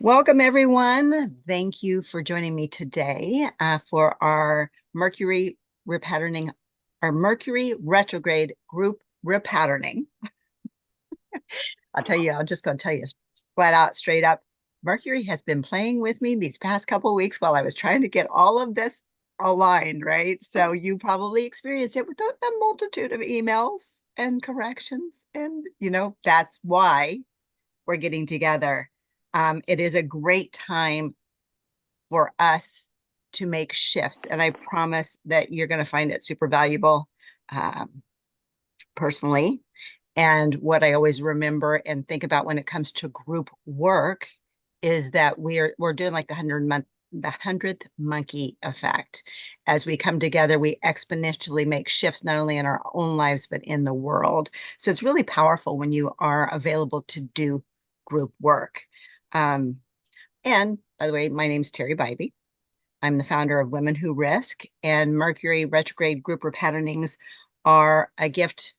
Welcome, everyone. Thank you for joining me today for our Mercury Repatterning, our Mercury Retrograde group repatterning. I'm just going to tell you flat out, straight up. Mercury has been playing with me these past couple of weeks while I was trying to get all of this aligned, right? So you probably experienced it with a multitude of emails and corrections. And, that's why we're getting together. It is a great time for us to make shifts. And I promise that you're going to find it super valuable personally. And what I always remember and think about when it comes to group work is that we're doing like the 100th monkey effect. As we come together, we exponentially make shifts, not only in our own lives, but in the world. So it's really powerful when you are available to do group work. And by the way, my name's Teri Bybee. I'm the founder of Women Who Risk, and Mercury Retrograde group repatternings are a gift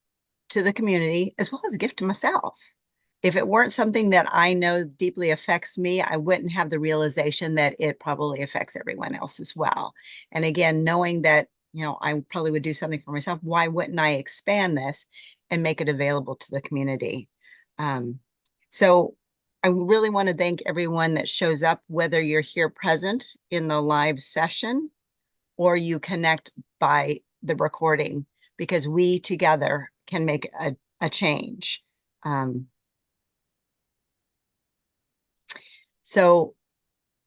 to the community as well as a gift to myself. If it weren't something that I know deeply affects me, I wouldn't have the realization that it probably affects everyone else as well. And again, knowing that, I probably would do something for myself, why wouldn't I expand this and make it available to the community? So I really want to thank everyone that shows up, whether you're here present in the live session or you connect by the recording, because we together can make a change. So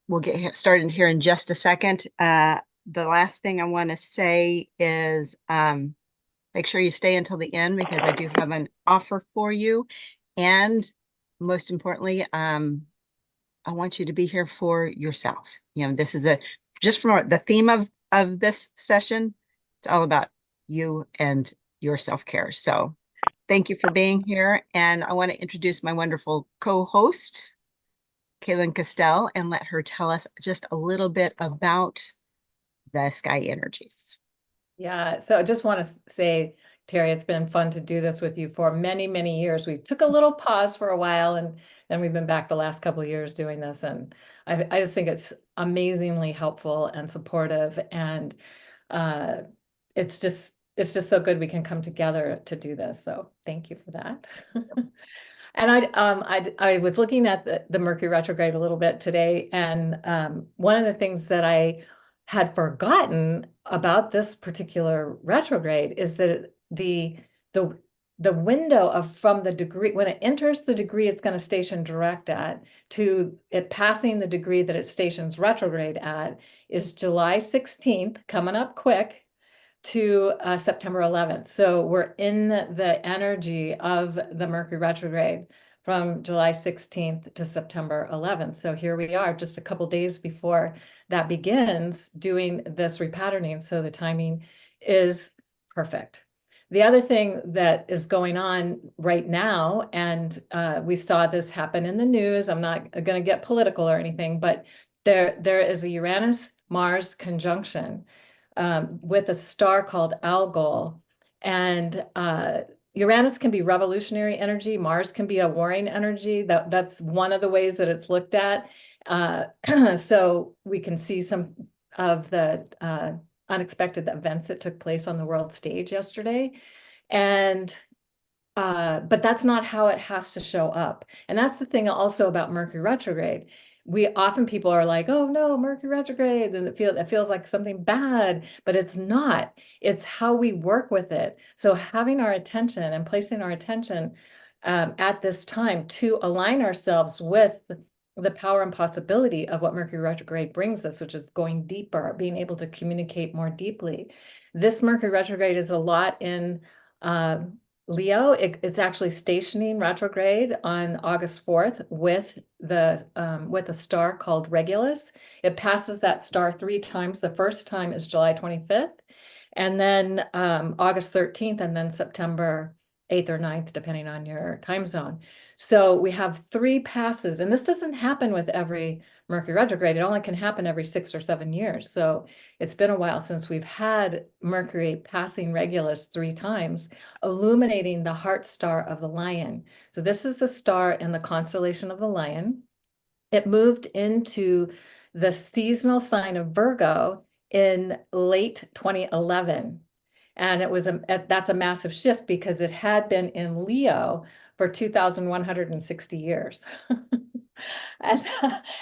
we'll get started here in just a second. The last thing I want to say is make sure you stay until the end, because I do have an offer for you. And most importantly, I want you to be here for yourself. This is just from the theme of this session, it's all about you and your self-care. So thank you for being here. And I want to introduce my wonderful co-host, Cayelin Castell, and let her tell us just a little bit about the sky energies. Yeah, so I just want to say, Teri, it's been fun to do this with you for many, many years. We took a little pause for a while, and then we've been back the last couple of years doing this. And I just think it's amazingly helpful and supportive. And it's just so good we can come together to do this. So thank you for that. And I was looking at the Mercury retrograde a little bit today, and one of the things that I had forgotten about this particular retrograde is that the window from the degree, when it enters the degree it's going to station direct at, to it passing the degree that it stations retrograde at, is July 16th, coming up quick, to September 11th. So we're in the energy of the Mercury retrograde from July 16th to September 11th. So here we are, just a couple days before that begins, doing this repatterning. So the timing is perfect. The other thing that is going on right now, and we saw this happen in the news, I'm not going to get political or anything, but there is a Uranus-Mars conjunction with a star called Algol. And Uranus can be revolutionary energy. Mars can be a warring energy. That's one of the ways that it's looked at. So we can see some of the unexpected events that took place on the world stage yesterday. And but that's not how it has to show up. And that's the thing also about Mercury retrograde. People are like, oh no, Mercury retrograde, and it feels like something bad, but it's not. It's how we work with it. So having our attention and placing our attention at this time to align ourselves with the power and possibility of what Mercury retrograde brings us, which is going deeper, being able to communicate more deeply. This Mercury retrograde is a lot in Leo. It's actually stationing retrograde on August 4th with a star called Regulus. It passes that star 3 times. The first time is July 25th, and then August 13th, and then September 8th or 9th, depending on your time zone. So we have 3 passes, and this doesn't happen with every Mercury retrograde. It only can happen every 6 or 7 years. So it's been a while since we've had Mercury passing Regulus 3 times, illuminating the heart star of the lion. So this is the star in the constellation of the lion. It moved into the seasonal sign of Virgo in late 2011. And it was that's a massive shift because it had been in Leo for 2,160 years. And,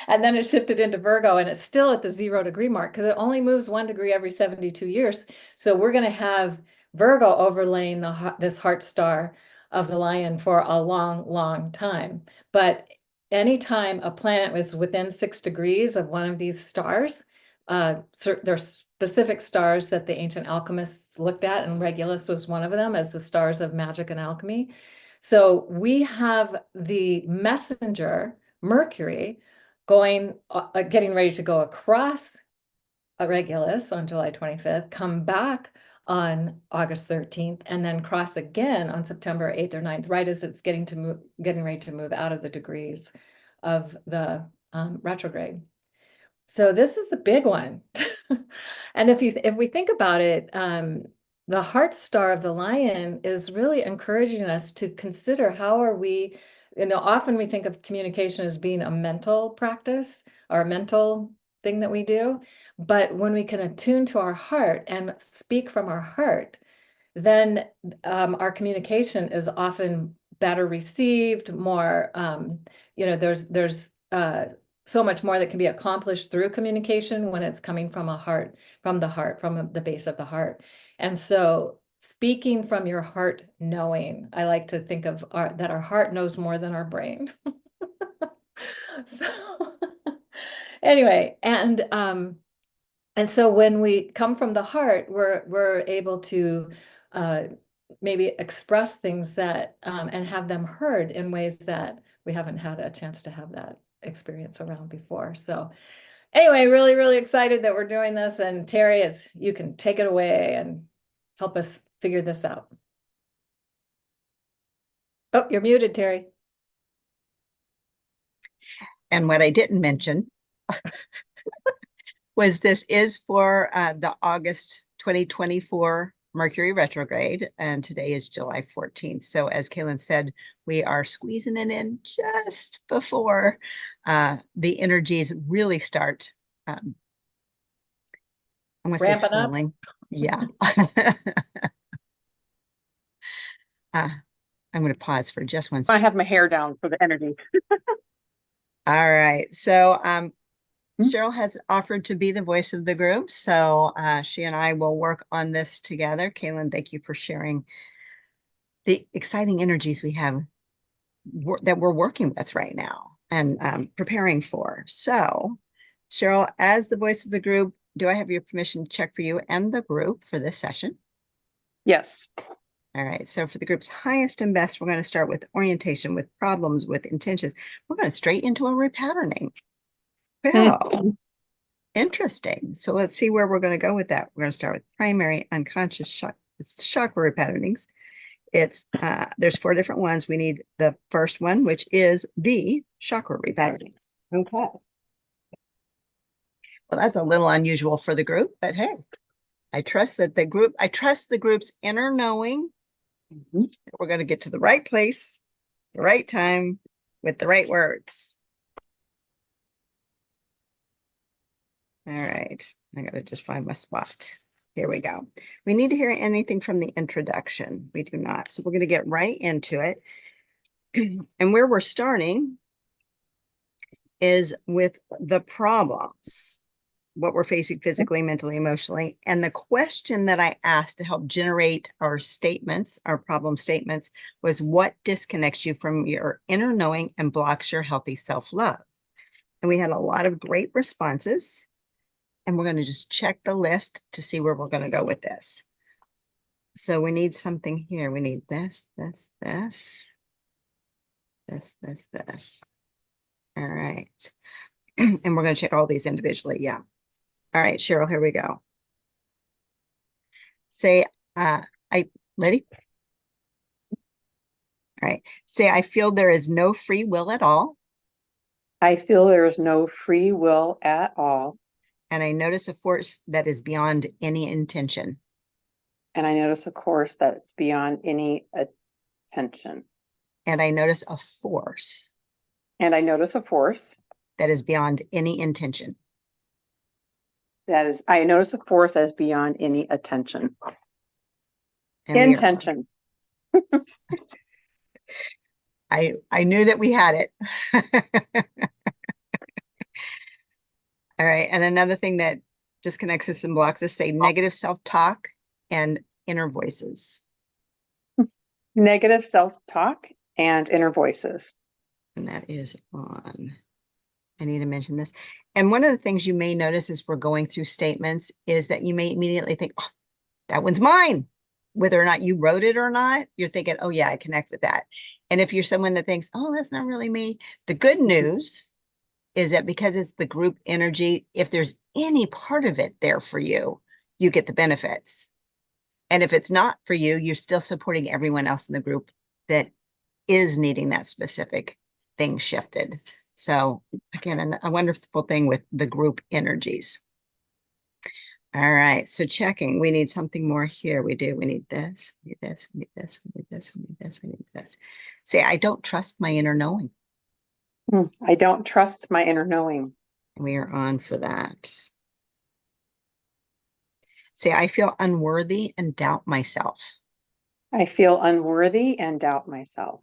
and then it shifted into Virgo, and it's still at the 0 degree mark because it only moves 1 degree every 72 years. So we're going to have Virgo overlaying this heart star of the lion for a long, long time. But anytime a planet was within 6 degrees of one of these stars, there's specific stars that the ancient alchemists looked at, and Regulus was one of them as the stars of magic and alchemy. So we have the messenger, Mercury, getting ready to go across Regulus on July 25th, come back on August 13th, and then cross again on September 8th or 9th, right as it's getting ready to move out of the degrees of the retrograde. So this is a big one. And if we think about it, the heart star of the lion is really encouraging us to consider how are we, often we think of communication as being a mental practice or a mental thing that we do. But when we can attune to our heart and speak from our heart, then our communication is often better received, more, there's so much more that can be accomplished through communication when it's coming from the heart, from the base of the heart. And so speaking from your heart knowing, I like to think of that our heart knows more than our brain. So anyway, and so when we come from the heart, we're able to maybe express things that and have them heard in ways that we haven't had a chance to have that experience around before. So anyway, really, really excited that we're doing this. And Teri, you can take it away and help us figure this out. Oh, you're muted, Teri. And what I didn't mention was this is for the August 2024 Mercury retrograde, and today is July 14th. So as Cayelin said, we are squeezing it in just before the energies really start. I'm going to say swirling. Yeah. I'm going to pause for just one second. I have my hair down for the energy. All right. So Cheryl has offered to be the voice of the group. So she and I will work on this together. Cayelin, thank you for sharing the exciting energies we have that we're working with right now and preparing for. So Cheryl, as the voice of the group, do I have your permission to check for you and the group for this session? Yes. All right, so for the group's highest and best, we're going to start with orientation, with problems, with intentions. We're going straight into a repatterning. Well, interesting. So let's see where we're going to go with that. We're going to start with primary unconscious chakra repatternings. There's 4 different ones. We need the first one, which is the chakra repatterning. Okay. Well, that's a little unusual for the group, but hey, I trust the group's inner knowing. We're going to get to the right place, the right time, with the right words. All right, I got to just find my spot. Here we go. We need to hear anything from the introduction. We do not. So we're going to get right into it. And where we're starting is with the problems, what we're facing physically, mentally, emotionally. And the question that I asked to help generate our statements, our problem statements, was what disconnects you from your inner knowing and blocks your healthy self-love? And we had a lot of great responses. And we're going to just check the list to see where we're going to go with this. So we need something here. We need this. All right. And we're going to check all these individually. Yeah. All right, Cheryl, here we go. Say, ready? All right. Say, I feel there is no free will at all. I feel there is no free will at all. And I notice a force that is beyond any intention. And I notice a course that's beyond any attention. And I notice a force. And I notice a force that is beyond any intention. That is, I notice a force as beyond any attention. And we are- Intention. I knew that we had it. All right. And another thing that disconnects us and blocks us, say negative self-talk and inner voices. Negative self-talk and inner voices. And that is on. I need to mention this. And one of the things you may notice as we're going through statements is that you may immediately think, oh, that one's mine. Whether or not you wrote it or not, you're thinking, oh yeah, I connect with that. And if you're someone that thinks, oh, that's not really me, the good news is that because it's the group energy, if there's any part of it there for you, you get the benefits. And if it's not for you, you're still supporting everyone else in the group that is needing that specific thing shifted. So again, a wonderful thing with the group energies. All right, so checking, we need something more here. We do, we need this, we need this, we need this, we need this, we need this, we need this. Say, I don't trust my inner knowing. I don't trust my inner knowing. We are on for that. Say, I feel unworthy and doubt myself. I feel unworthy and doubt myself.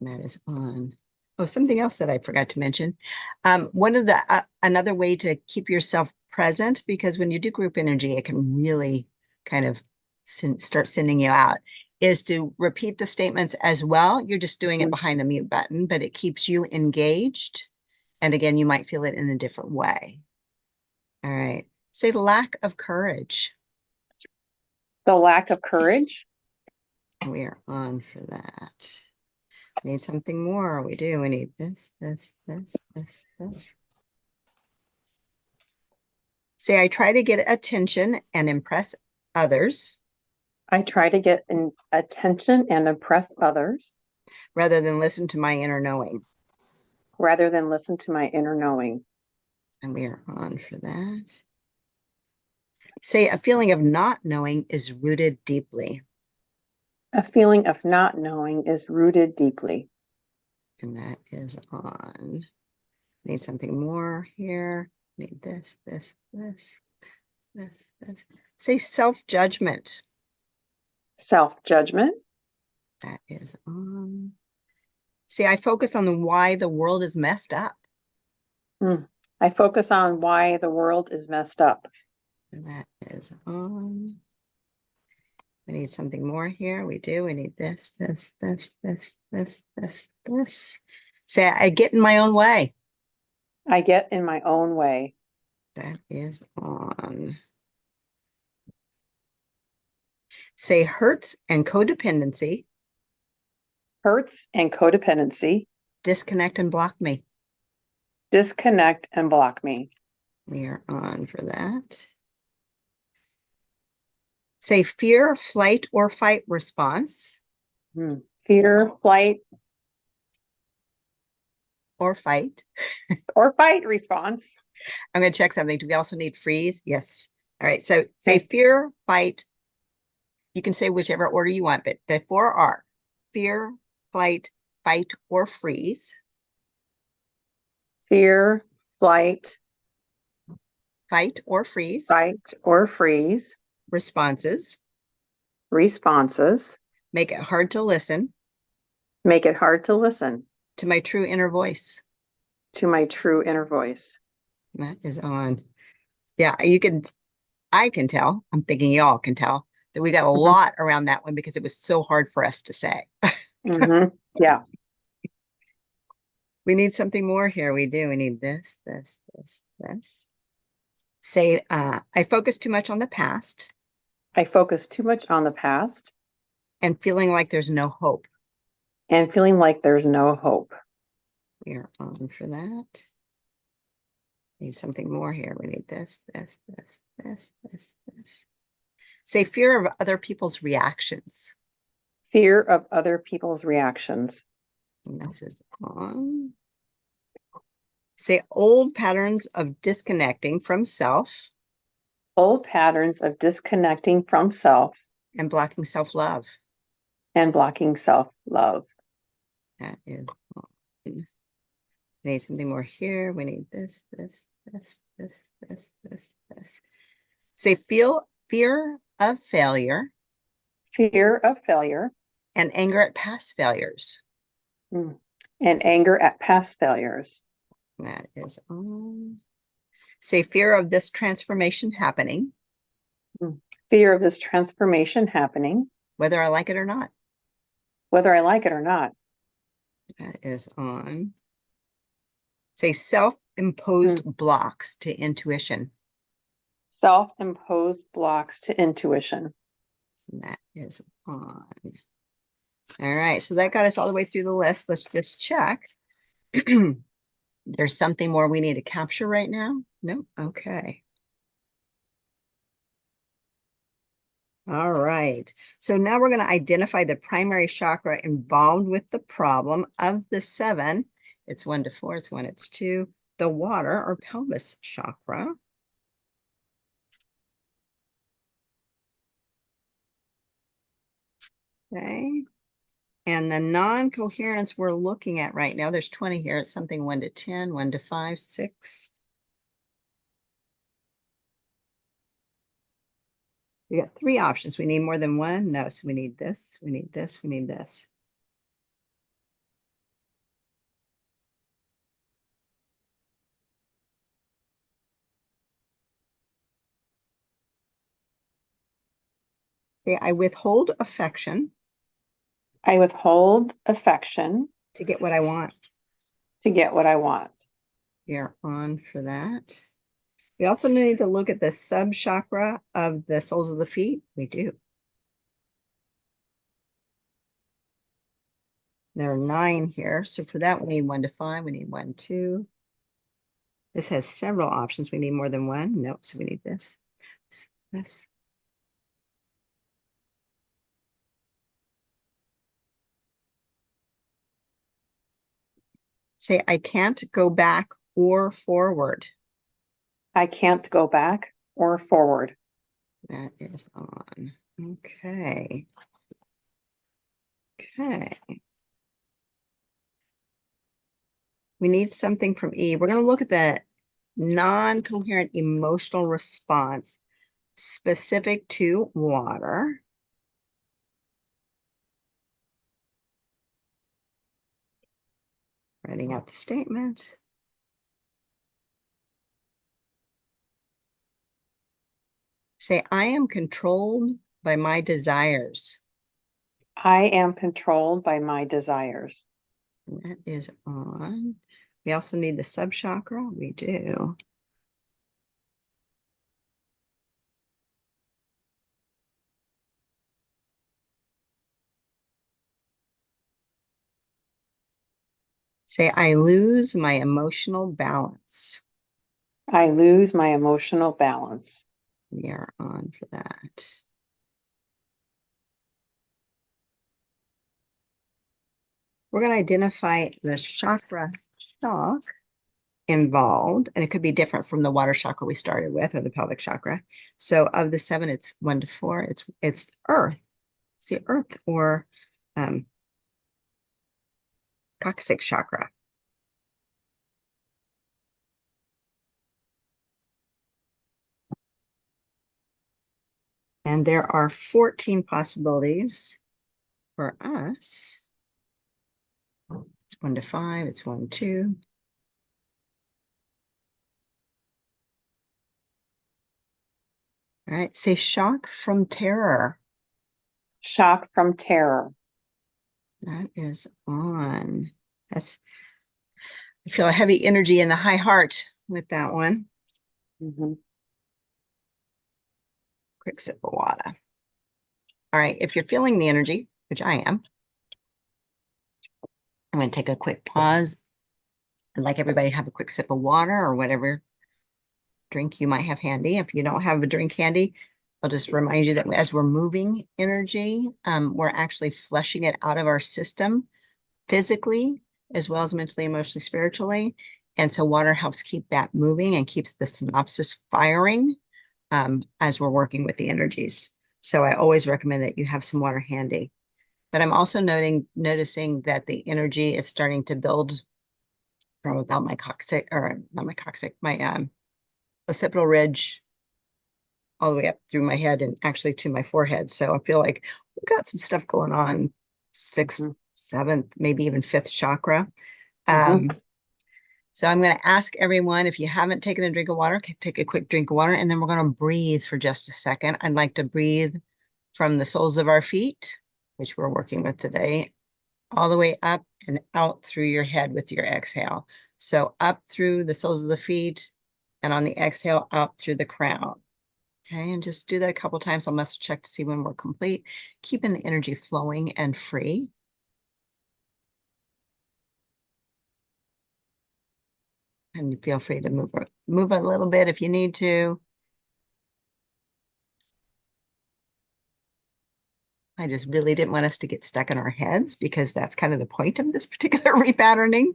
And that is on. Oh, something else that I forgot to mention. One of the, another way to keep yourself present, because when you do group energy, it can really kind of start sending you out, is to repeat the statements as well. You're just doing it behind the mute button, but it keeps you engaged. And again, you might feel it in a different way. All right. Say lack of courage. The lack of courage. We are on for that. We need something more. We do. We need this, this, this, this, this. Say, I try to get attention and impress others. I try to get attention and impress others. Rather than listen to my inner knowing. Rather than listen to my inner knowing. And we are on for that. Say, a feeling of not knowing is rooted deeply. A feeling of not knowing is rooted deeply. And that is on. Need something more here. Need this, this, this, this, this. Say self-judgment. Self-judgment. That is on. See, I focus on the why the world is messed up. I focus on why the world is messed up. And that is on. We need something more here. We do. We need this, this, this, this, this, this, this. Say, I get in my own way. I get in my own way. That is on. Say hurts and codependency. Hurts and codependency. Disconnect and block me. Disconnect and block me. We are on for that. Say fear, flight, or fight response. Fear, flight, or fight. Or fight response. I'm going to check something. Do we also need freeze? Yes. All right. So say fear, fight. You can say whichever order you want, but the four are fear, flight, fight, or freeze. Fear, flight, fight, or freeze. Fight or freeze. Responses. Responses. Make it hard to listen. Make it hard to listen. To my true inner voice. To my true inner voice. That is on. Yeah, I can tell, I'm thinking y'all can tell, that we got a lot around that one because it was so hard for us to say. Yeah. We need something more here. We do. We need this, this, this, this. Say, I focus too much on the past. I focus too much on the past. And feeling like there's no hope. And feeling like there's no hope. We are on for that. Need something more here. We need this, this, this, this, this, this. Say fear of other people's reactions. Fear of other people's reactions. And this is on. Say old patterns of disconnecting from self. Old patterns of disconnecting from self. And blocking self-love. And blocking self-love. That is on. We need something more here. We need this. Say fear of failure. Fear of failure. And anger at past failures. And anger at past failures. That is on. Say fear of this transformation happening. Fear of this transformation happening. Whether I like it or not. Whether I like it or not. That is on. Say self-imposed blocks to intuition. Self-imposed blocks to intuition. And that is on. All right, so that got us all the way through the list. Let's just check. There's something more we need to capture right now? No? Okay. All right, so now we're going to identify the primary chakra involved with the problem of the 7. It's 1 to 4, it's 1, it's 2. The water or pelvis chakra. Okay. And the non-coherence we're looking at right now, there's 20 here. It's something 1 to 10, 1 to 5, 6. We got 3 options. We need more than 1. No, so we need this, we need this, we need this. Okay, I withhold affection. I withhold affection. To get what I want. To get what I want. We are on for that. We also need to look at the sub-chakra of the soles of the feet. We do. There are 9 here. So for that, we need 1 to 5. We need 1, 2. This has several options. We need more than 1. Nope. So we need this. This. Say, I can't go back or forward. I can't go back or forward. That is on. Okay. Okay. We need something from E. We're going to look at the non-coherent emotional response specific to water. Writing out the statement. Say, I am controlled by my desires. I am controlled by my desires. And that is on. We also need the subchakra. We do. Say, I lose my emotional balance. I lose my emotional balance. We are on for that. We're going to identify the chakra shock involved, and it could be different from the water chakra we started with or the pelvic chakra. So of the 7, it's 1 to 4. It's earth. It's the earth or coccyx chakra. And there are 14 possibilities for us. It's 1 to 5, it's 1, 2. All right, say shock from terror. Shock from terror. That is on. I feel a heavy energy in the high heart with that one. Quick sip of water. All right, if you're feeling the energy, which I am, I'm going to take a quick pause. I'd like everybody to have a quick sip of water or whatever drink you might have handy. If you don't have a drink handy, I'll just remind you that as we're moving energy, we're actually flushing it out of our system physically, as well as mentally, emotionally, spiritually. And so water helps keep that moving and keeps the synapses firing as we're working with the energies. So I always recommend that you have some water handy. But I'm also noticing that the energy is starting to build from about my coccyx, or not my coccyx, my occipital ridge all the way up through my head and actually to my forehead. So I feel like we've got some stuff going on, 6th, 7th, maybe even 5th chakra. So I'm going to ask everyone, if you haven't taken a drink of water, take a quick drink of water, and then we're going to breathe for just a second. I'd like to breathe from the soles of our feet, which we're working with today, all the way up and out through your head with your exhale. So up through the soles of the feet, and on the exhale, out through the crown. Okay, and just do that a couple times. I'll muscle check to see when we're complete, keeping the energy flowing and free. And feel free to move a little bit if you need to. I just really didn't want us to get stuck in our heads, because that's kind of the point of this particular repatterning,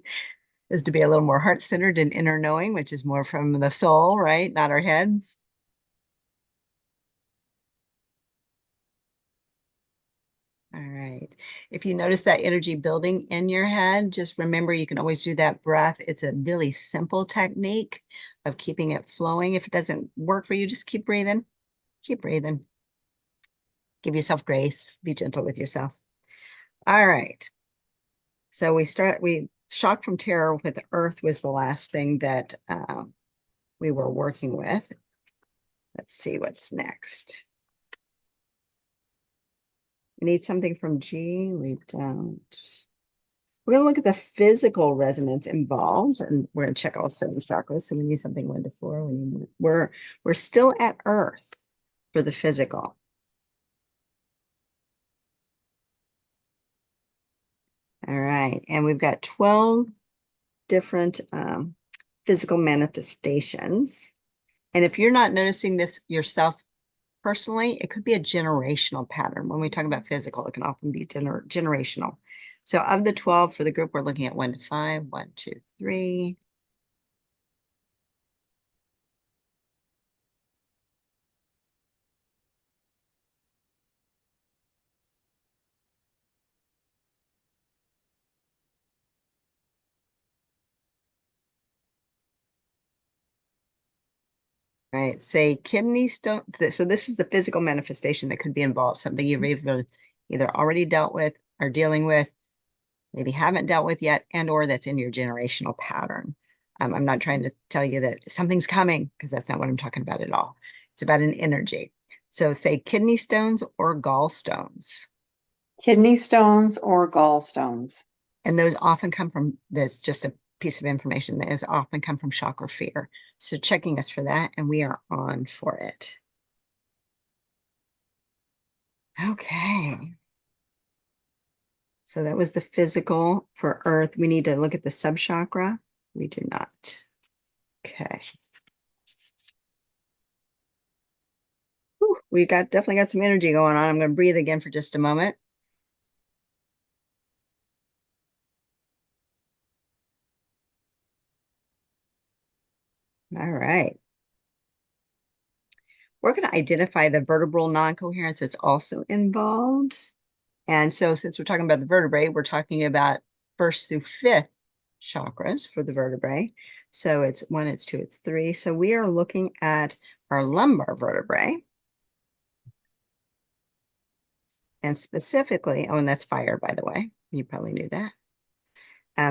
is to be a little more heart-centered and inner knowing, which is more from the soul, right? Not our heads. All right. If you notice that energy building in your head, just remember you can always do that breath. It's a really simple technique of keeping it flowing. If it doesn't work for you, just keep breathing. Keep breathing. Give yourself grace. Be gentle with yourself. All right. So we shock from terror with earth was the last thing that we were working with. Let's see what's next. We need something from G. We don't. We're going to look at the physical resonance involved, and we're going to check all 7 chakras. So we need something 1 to 4. We're still at earth for the physical. All right, and we've got 12 different physical manifestations. And if you're not noticing this yourself personally, it could be a generational pattern. When we talk about physical, it can often be generational. So of the 12 for the group, we're looking at 1 to 5, 1, 2, 3. Right, say kidney stone. So this is the physical manifestation that could be involved, something you've either already dealt with or dealing with, maybe haven't dealt with yet, and or that's in your generational pattern. I'm not trying to tell you that something's coming, because that's not what I'm talking about at all. It's about an energy. So say kidney stones or gallstones. Kidney stones or gallstones. And those often come from, that's just a piece of information, that has often come from chakra fear. So checking us for that, and we are on for it. Okay. So that was the physical for earth. We need to look at the subchakra. We do not. Okay. Whew, we definitely got some energy going on. I'm going to breathe again for just a moment. All right. We're going to identify the vertebral non-coherence that's also involved. And so since we're talking about the vertebrae, we're talking about 1st through 5th chakras for the vertebrae. So it's 1, it's 2, it's 3. So we are looking at our lumbar vertebrae. And specifically, oh, and that's fire, by the way. You probably knew that.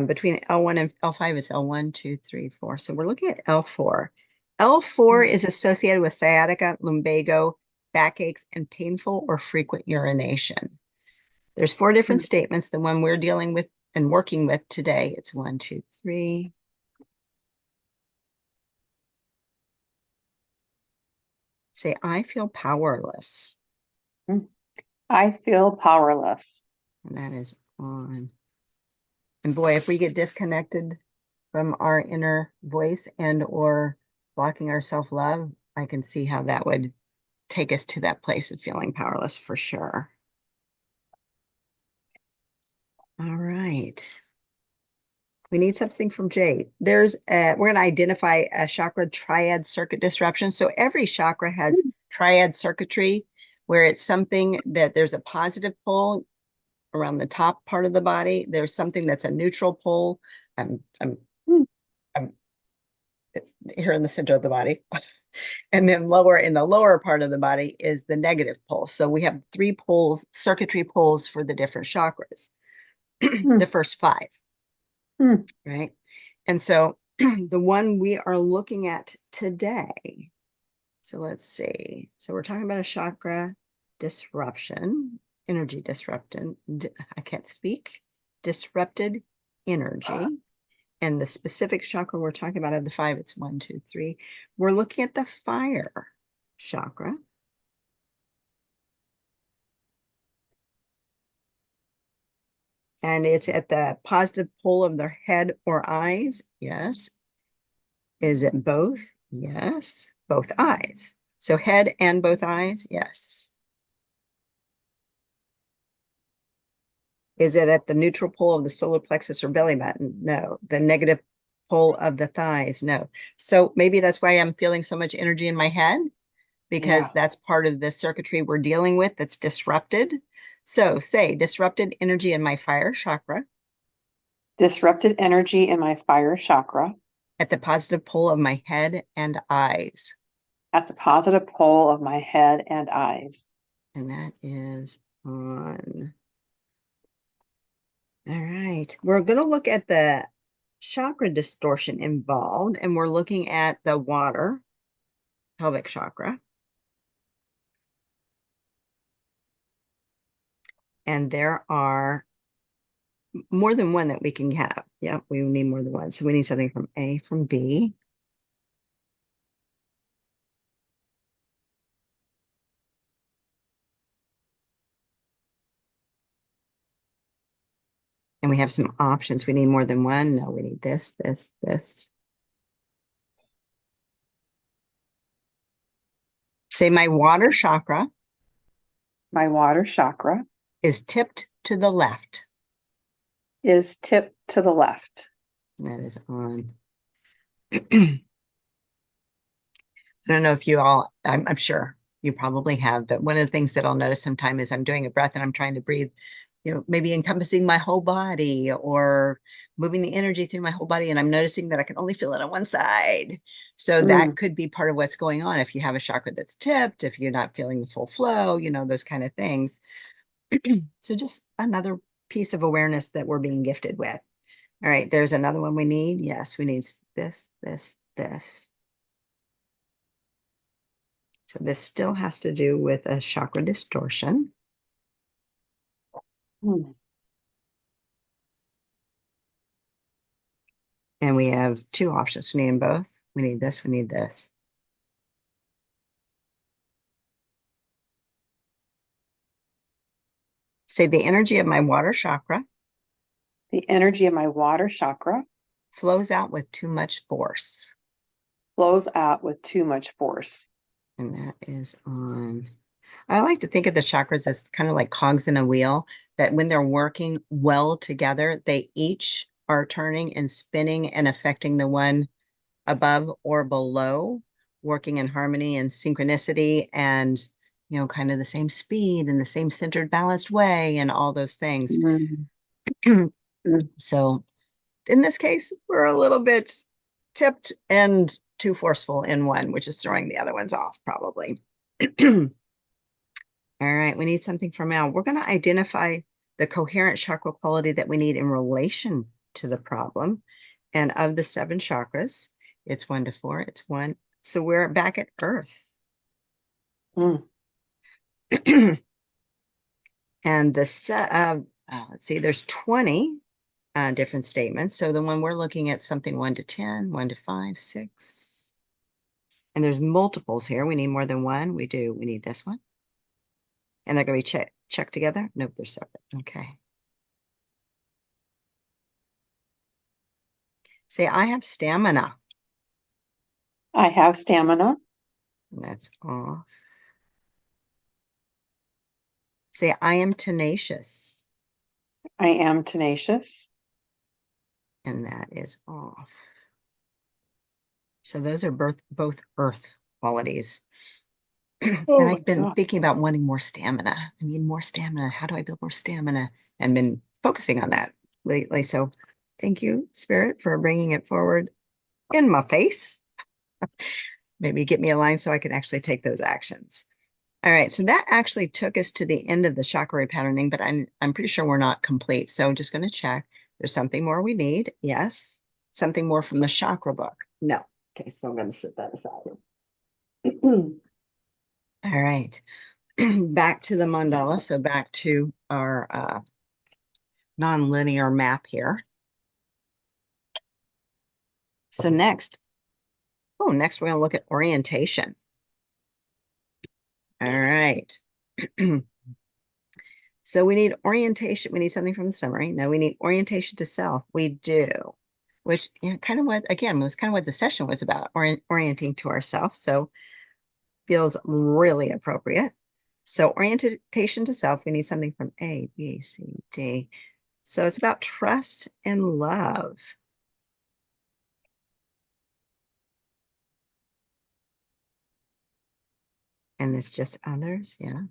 Between L1 and L5 is L1, 2, 3, 4. So we're looking at L4. L4 is associated with sciatica, lumbago, backaches, and painful or frequent urination. There's 4 different statements. The one we're dealing with and working with today, it's 1, 2, 3. Say, I feel powerless. I feel powerless. And that is on. And boy, if we get disconnected from our inner voice and or blocking our self-love, I can see how that would take us to that place of feeling powerless for sure. All right. We need something from Jay. We're going to identify a chakra triad circuit disruption. So every chakra has triad circuitry, where it's something that there's a positive pole around the top part of the body. There's something that's a neutral pole. I'm it's here in the center of the body. And then lower in the lower part of the body is the negative pole. So we have 3 poles, circuitry poles for the different chakras, the first 5, right? And so the one we are looking at today, so let's see. So we're talking about a chakra disruption, energy disruption. I can't speak. Disrupted energy. And the specific chakra we're talking about of the 5, it's 1, 2, 3. We're looking at the fire chakra. And it's at the positive pole of their head or eyes. Yes. Is it both? Yes. Both eyes. So head and both eyes? Yes. Is it at the neutral pole of the solar plexus or belly button? No. The negative pole of the thighs? No. So maybe that's why I'm feeling so much energy in my head, because that's part of the circuitry we're dealing with that's disrupted. So say disrupted energy in my fire chakra. Disrupted energy in my fire chakra. At the positive pole of my head and eyes. At the positive pole of my head and eyes. And that is on. All right. We're going to look at the chakra distortion involved, and we're looking at the water pelvic chakra. And there are more than one that we can have. Yeah, we need more than one. So we need something from A, from B. And we have some options. We need more than one. No, we need this, this, this. Say my water chakra. My water chakra. Is tipped to the left. Is tipped to the left. That is on. I don't know if you all, I'm sure you probably have, but one of the things that I'll notice sometimes is I'm doing a breath and I'm trying to breathe, maybe encompassing my whole body or moving the energy through my whole body. And I'm noticing that I can only feel it on one side. So that could be part of what's going on. If you have a chakra that's tipped, if you're not feeling the full flow, those kind of things. So just another piece of awareness that we're being gifted with. All right, there's another one we need. Yes, we need this, this, this. So this still has to do with a chakra distortion. And we have 2 options. We need them both. We need this, we need this. Say the energy of my water chakra. The energy of my water chakra. Flows out with too much force. Flows out with too much force. And that is on. I like to think of the chakras as kind of like cogs in a wheel, that when they're working well together, they each are turning and spinning and affecting the one above or below, working in harmony and synchronicity and, kind of the same speed and the same centered, balanced way and all those things. So in this case, we're a little bit tipped and too forceful in one, which is throwing the other ones off probably. All right, we need something from Al. We're going to identify the coherent chakra quality that we need in relation to the problem. And of the 7 chakras, it's 1 to 4, it's 1. So we're back at Earth. And the let's see, there's 20 different statements. So the one we're looking at, something 1 to 10, 1 to 5, 6. And there's multiples here. We need more than one. We do. We need this one. And they're going to be checked together? Nope, they're separate. Okay. Say, I have stamina. I have stamina. And that's off. Say, I am tenacious. I am tenacious. And that is off. So those are both earth qualities. And I've been thinking about wanting more stamina. I need more stamina. How do I build more stamina? And been focusing on that lately. So thank you, Spirit, for bringing it forward in my face. Maybe get me a line so I can actually take those actions. All right, so that actually took us to the end of the chakra repatterning, but I'm pretty sure we're not complete. So I'm just going to check. There's something more we need. Yes. Something more from the chakra book. No. Okay, so I'm going to set that aside. All right. Back to the mandala. So back to our non-linear map here. So next we're going to look at orientation. All right. So we need orientation. We need something from the summary. No, we need orientation to self. We do, which kind of what, again, was kind of what the session was about, orienting to ourselves. So feels really appropriate. So orientation to self, we need something from A, B, C, D. So it's about trust and love. And it's just others, yeah.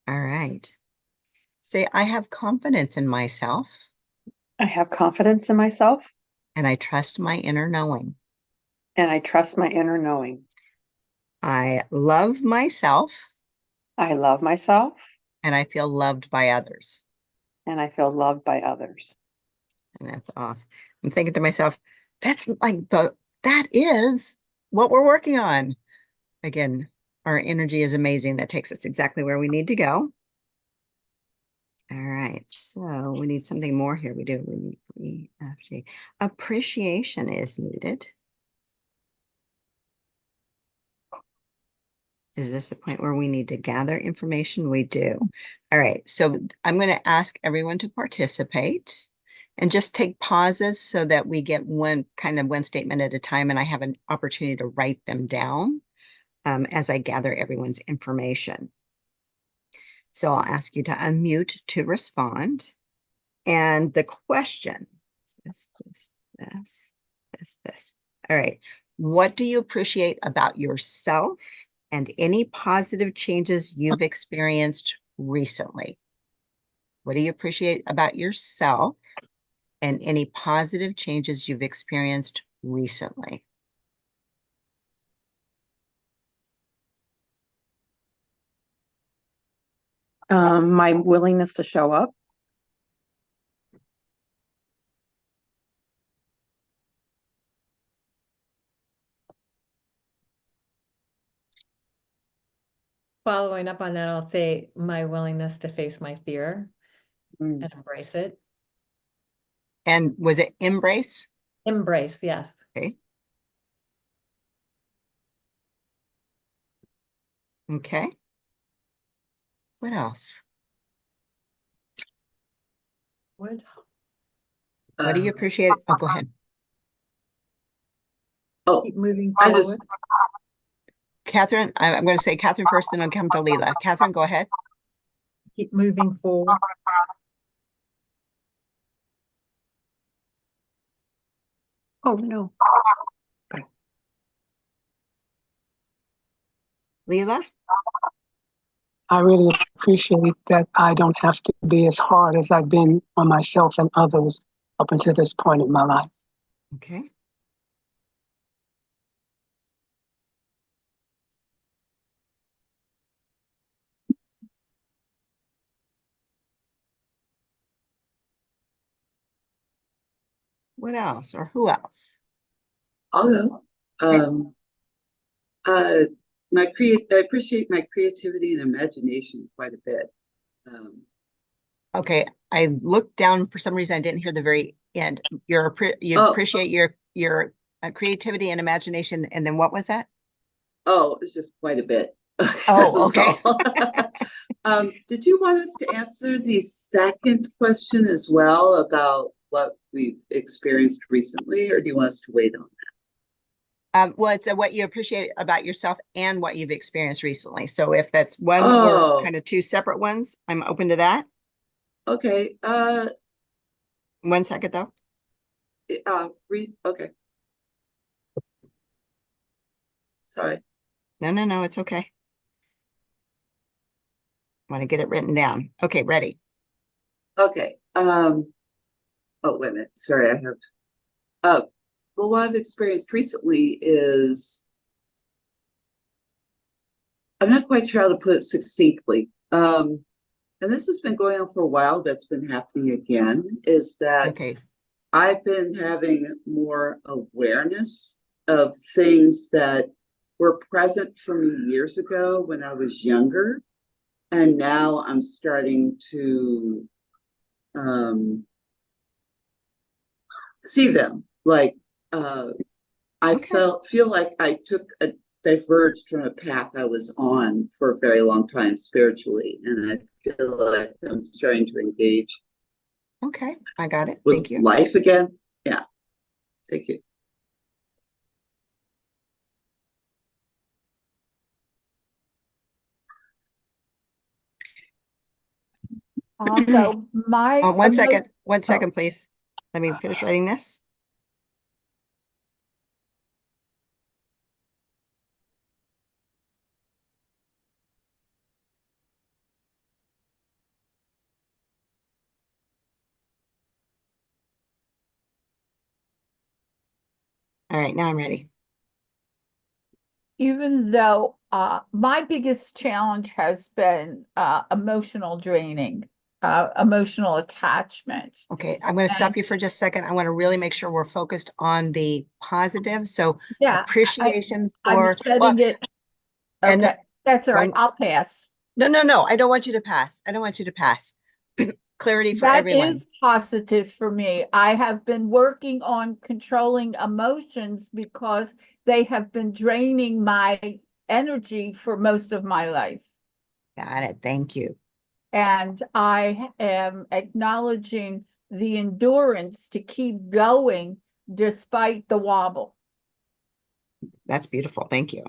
All right. Say, I have confidence in myself I have confidence in myself and I trust my inner knowing. and I trust my inner knowing. I love myself I love myself and I feel loved by others. and I feel loved by others. And that's off. I'm thinking to myself, that's like that is what we're working on. Again, our energy is amazing. That takes us exactly where we need to go. All right, so we need something more here. We need actually appreciation is needed. Is this a point where we need to gather information? We do. All right, so I'm going to ask everyone to participate and just take pauses so that we get one statement at a time and I have an opportunity to write them down as I gather everyone's information. So I'll ask you to unmute to respond. And the question, this. All right. What do you appreciate about yourself and any positive changes you've experienced recently? What do you appreciate about yourself and any positive changes you've experienced recently? My willingness to show up. Following up on that, I'll say my willingness to face my fear Mm. and embrace it. And was it embrace? Embrace, yes. Okay. Okay. What else? What? What do you appreciate? Oh, go ahead. Keep moving I just- forward. Catherine, I'm going to say Catherine first, then I'll come to Leela. Catherine, go ahead. Keep moving forward. Oh, no. Leela? I really appreciate that I don't have to be as hard as I've been on myself and others up until this point in my life. Okay. What else or who else? I'll go. I appreciate my creativity and imagination quite a bit. Okay, I looked down for some reason. I didn't hear the very end. You appreciate your creativity and imagination, and then what was that? Oh, it's just quite a bit. Oh, okay. Did you want us to answer the second question as well about what we've experienced recently, or do you want us to wait on Well, it's what you appreciate about yourself and what you've experienced recently. So if that's one Oh. or kind of two separate ones, I'm open to that. that? Okay. 1 second though. Read. Okay. Sorry. No, it's okay. Want to get it written down. Okay, ready. Okay, oh, wait a minute, sorry, I have, well, what I've experienced recently is, I'm not quite sure how to put it succinctly. And this has been going on for a while, that's been happening again, is that Okay. I've been having more awareness of things that were present for me years ago when I was younger. And now I'm starting to see them. Like I Okay. feel like I took a diverged from a path I was on for a very long time spiritually. And I feel like I'm starting to engage Okay. I got it. with Thank you. life again. Yeah. Thank you. So my One second, please. Let me finish writing this. All right, now I'm ready. even though my biggest challenge has been emotional draining, emotional attachment. Okay, I'm going to stop you for just a second. I want to really make sure we're focused on the positive. So Yeah, appreciation I'm for, setting it. and Okay, that's all right. one- I'll pass. no, I don't want you to pass. I don't want you to pass. Clarity for That everyone. is positive for me. I have been working on controlling emotions because they have been draining my energy for most of my life. Got it. Thank you. And I am acknowledging the endurance to keep going despite the wobble. That's beautiful. Thank you.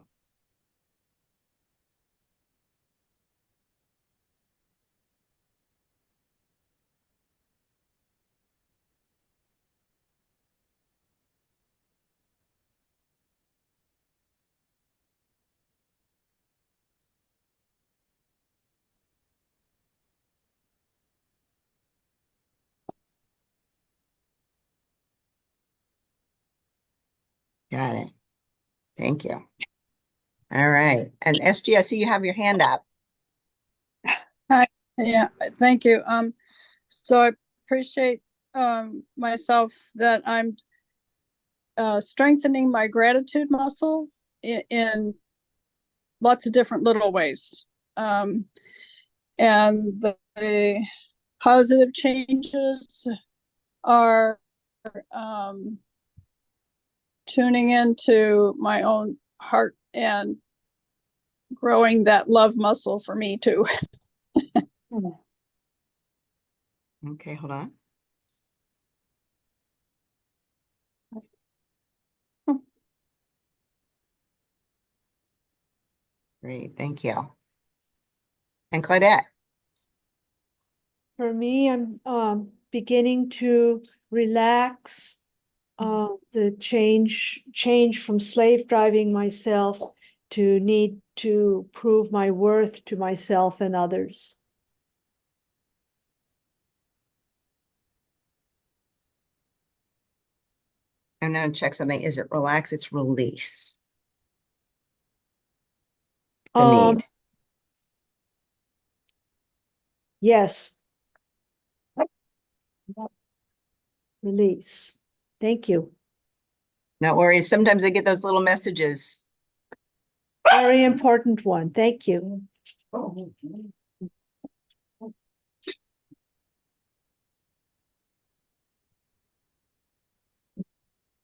Got it. Thank you. All right. And SG, I see you have your hand up. Hi, yeah, thank you. So I appreciate myself that I'm strengthening my gratitude muscle in lots of different little ways. And the positive changes are tuning into my own heart and growing that love muscle for me too. Okay, hold on. Great. Thank you. And Claudette. For me, I'm beginning to relax the change from slave driving myself to need to prove my worth to myself and others. I'm going to check something. Is it relax? It's release. The need. Yes. Release. Thank you. No worries. Sometimes I get those little messages. Very important one. Thank you.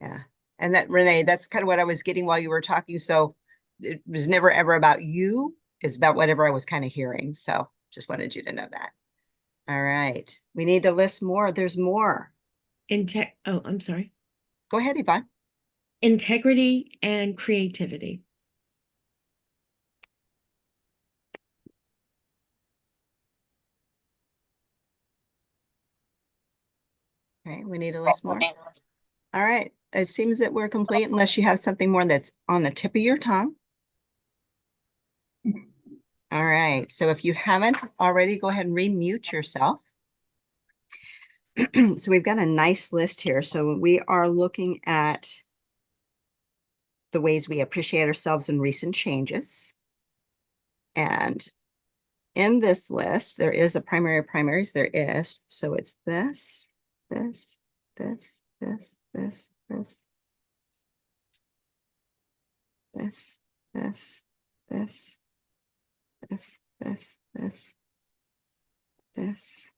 Yeah. And that, Renee, that's kind of what I was getting while you were talking. So it was never ever about you. It's about whatever I was kind of hearing. So just wanted you to know that. All right. We need to list more. There's more. Oh, I'm sorry. Go ahead, Yvonne. Integrity and creativity. Okay, we need to list more. All right. It seems that we're complete unless you have something more that's on the tip of your tongue. All right. So if you haven't already, go ahead and remute yourself. So we've got a nice list here. So we are looking at the ways we appreciate ourselves in recent changes. And in this list, there is a primary of primaries. There is. So it's this, this, this, this, this, this, this, this, this, this, this, this,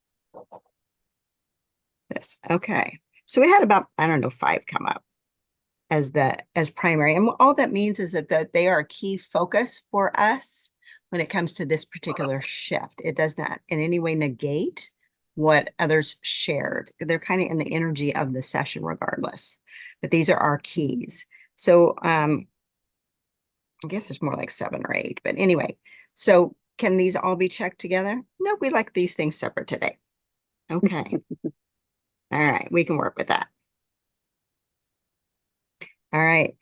this. Okay. So we had about, I don't know, 5 come up as primary. And all that means is that they are a key focus for us when it comes to this particular shift. It does not in any way negate what others shared. They're kind of in the energy of the session regardless, but these are our keys. So I guess there's more like 7 or 8, but anyway, so can these all be checked together? No, we like these things separate today. Okay. All right, we can work with that. All right.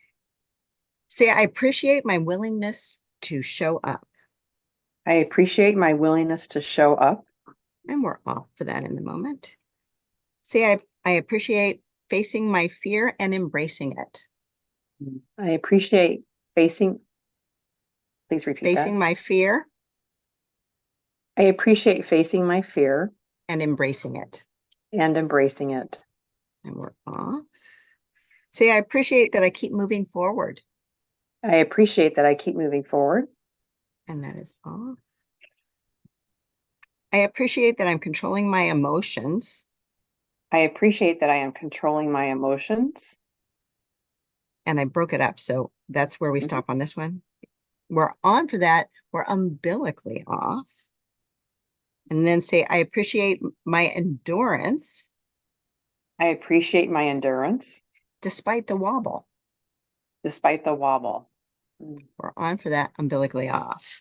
Say, I appreciate my willingness to show up. I appreciate my willingness to show up. And we're off for that in the moment. Say, I appreciate facing my fear and embracing it. I appreciate facing, please repeat Facing that. my fear I appreciate facing my fear and embracing it. and embracing it. And we're off. Say, I appreciate that I keep moving forward. I appreciate that I keep moving forward. And that is off. I appreciate that I'm controlling my emotions. I appreciate that I am controlling my emotions. And I broke it up. So that's where we stop on this one. We're on for that. We're umbilically off. And then say, I appreciate my endurance. I appreciate my endurance. Despite the wobble. Despite the wobble. We're on for that, umbilically off.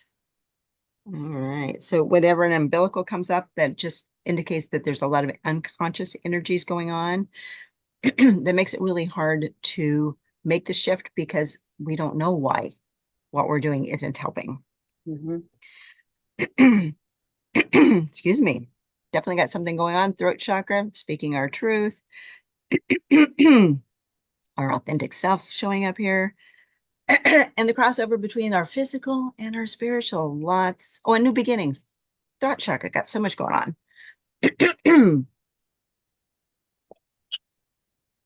All right. So whatever an umbilical comes up, that just indicates that there's a lot of unconscious energies going on. That makes it really hard to make the shift because we don't know why what we're doing isn't helping. Excuse me. Definitely got something going on. Throat chakra, speaking our truth. Our authentic self showing up here. And the crossover between our physical and our spiritual. Lots. Oh, and new beginnings. Throat chakra got so much going on.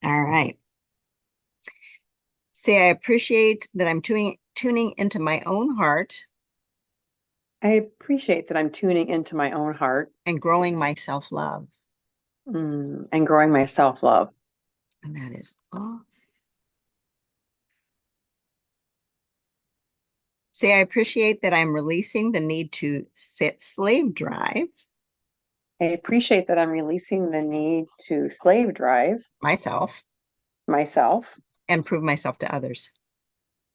All right. Say, I appreciate that I'm tuning into my own heart. I appreciate that I'm tuning into my own heart. And growing my self-love. And growing my self-love. And that is off. Say, I appreciate that I'm releasing the need to slave drive. I appreciate that I'm releasing the need to slave drive myself. And prove myself to others.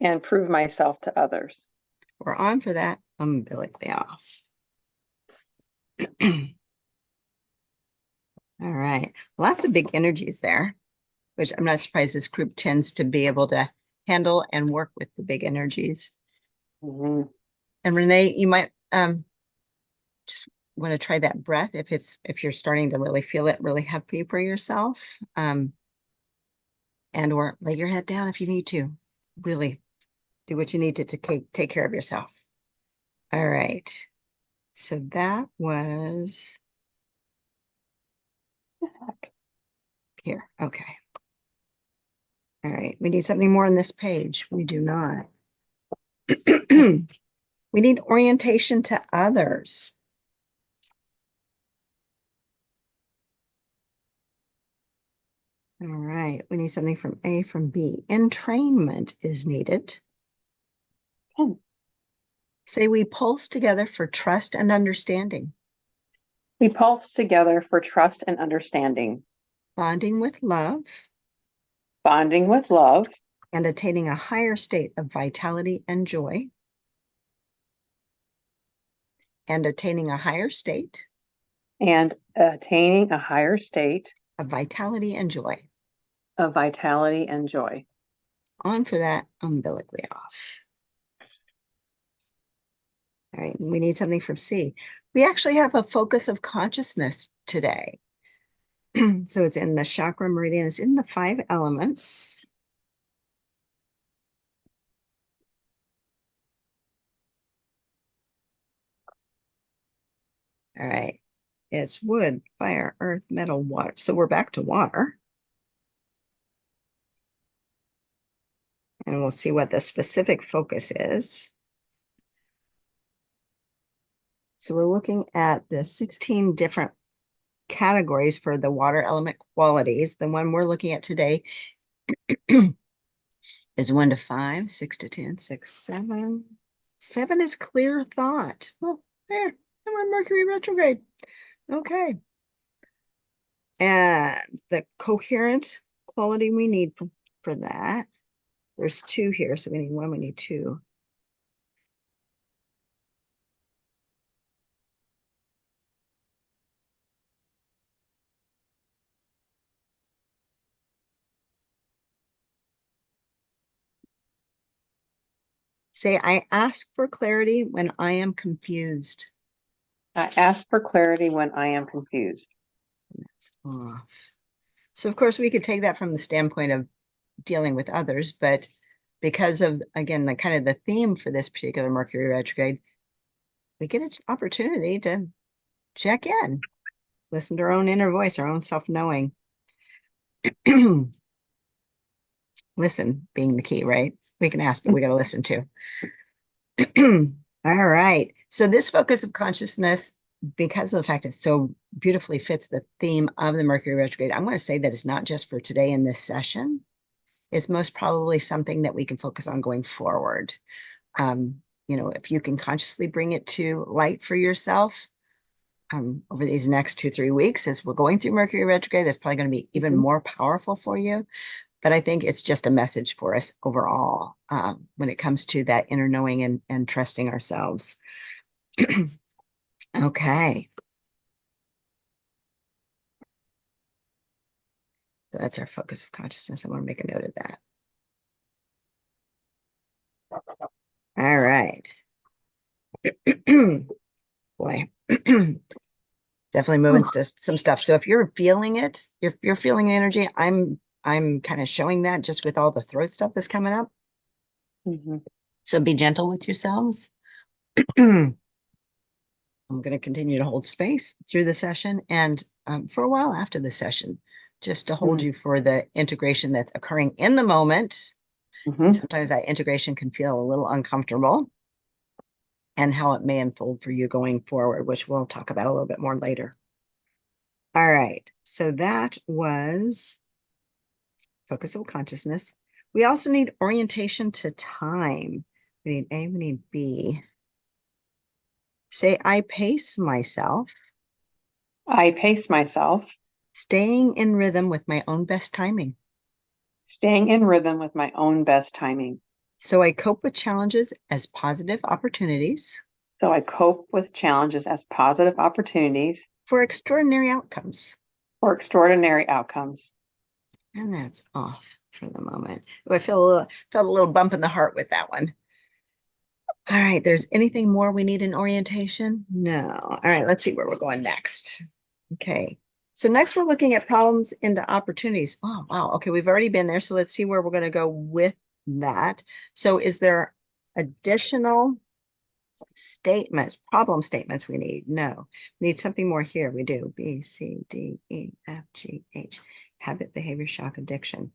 And prove myself to others. We're on for that, umbilically off. All right, lots of big energies there, which I'm not surprised this group tends to be able to handle and work with the big energies. And Renee, you might just want to try that breath if you're starting to really feel it really heavy for yourself, and or lay your head down if you need to. Really do what you need to take care of yourself. All right, so that was here. Okay. All right, we need something more on this page. We do not. We need orientation to others. All right, we need something from A, from B. Entrainment is needed. Say, we pulse together for trust and understanding. We pulse together for trust and understanding. Bonding with love. Bonding with love. And attaining a higher state of vitality and joy. And attaining a higher state. And attaining a higher state. Of vitality and joy. Of vitality and joy. On for that, umbilically off. All right, we need something from C. We actually have a focus of consciousness today. So it's in the chakra meridian, it's in the 5 elements. All right. It's wood, fire, earth, metal, water. So we're back to water. And we'll see what the specific focus is. So we're looking at the 16 different categories for the water element qualities. The one we're looking at today is 1 to 5, 6 to 10, 6, 7. 7 is clear thought. Oh, there. And we're Mercury retrograde. Okay. And the coherent quality we need for that. There's 2 here, so we need 1, we need 2. Say, I ask for clarity when I am confused. I ask for clarity when I am confused. That's off. So of course we could take that from the standpoint of dealing with others, but because of, again, the kind of the theme for this particular Mercury retrograde, we get an opportunity to check in, listen to our own inner voice, our own self-knowing. Listen being the key, right? We can ask, but we got to listen too. All right. So this focus of consciousness, because of the fact it so beautifully fits the theme of the Mercury retrograde, I'm going to say that it's not just for today in this session. It's most probably something that we can focus on going forward. You know, if you can consciously bring it to light for yourself over these next 2-3 weeks as we're going through Mercury retrograde, that's probably going to be even more powerful for you. But I think it's just a message for us overall when it comes to that inner knowing and trusting ourselves. Okay. So that's our focus of consciousness. I want to make a note of that. All right. Boy. Definitely moving some stuff. So if you're feeling it, if you're feeling the energy, I'm kind of showing that just with all the throat stuff that's coming up. So be gentle with yourselves. I'm going to continue to hold space through the session and for a while after the session, just to hold you for the integration that's occurring in the moment. Sometimes that integration can feel a little uncomfortable, and how it may unfold for you going forward, which we'll talk about a little bit more later. All right, so that was focus of consciousness. We also need orientation to time. We need A, we need B. Say, I pace myself. I pace myself. Staying in rhythm with my own best timing. Staying in rhythm with my own best timing. So I cope with challenges as positive opportunities. So I cope with challenges as positive opportunities. For extraordinary outcomes. For extraordinary outcomes. And that's off for the moment. Oh, I felt a little bump in the heart with that one. All right, there's anything more we need in orientation? No. All right, let's see where we're going next. Okay, so next we're looking at problems into opportunities. Oh, wow. Okay, we've already been there. So let's see where we're going to go with that. So is there additional statements, problem statements we need? No. We need something more here. We do. B, C, D, E, F, G, H. Habit, behavior, shock, addiction.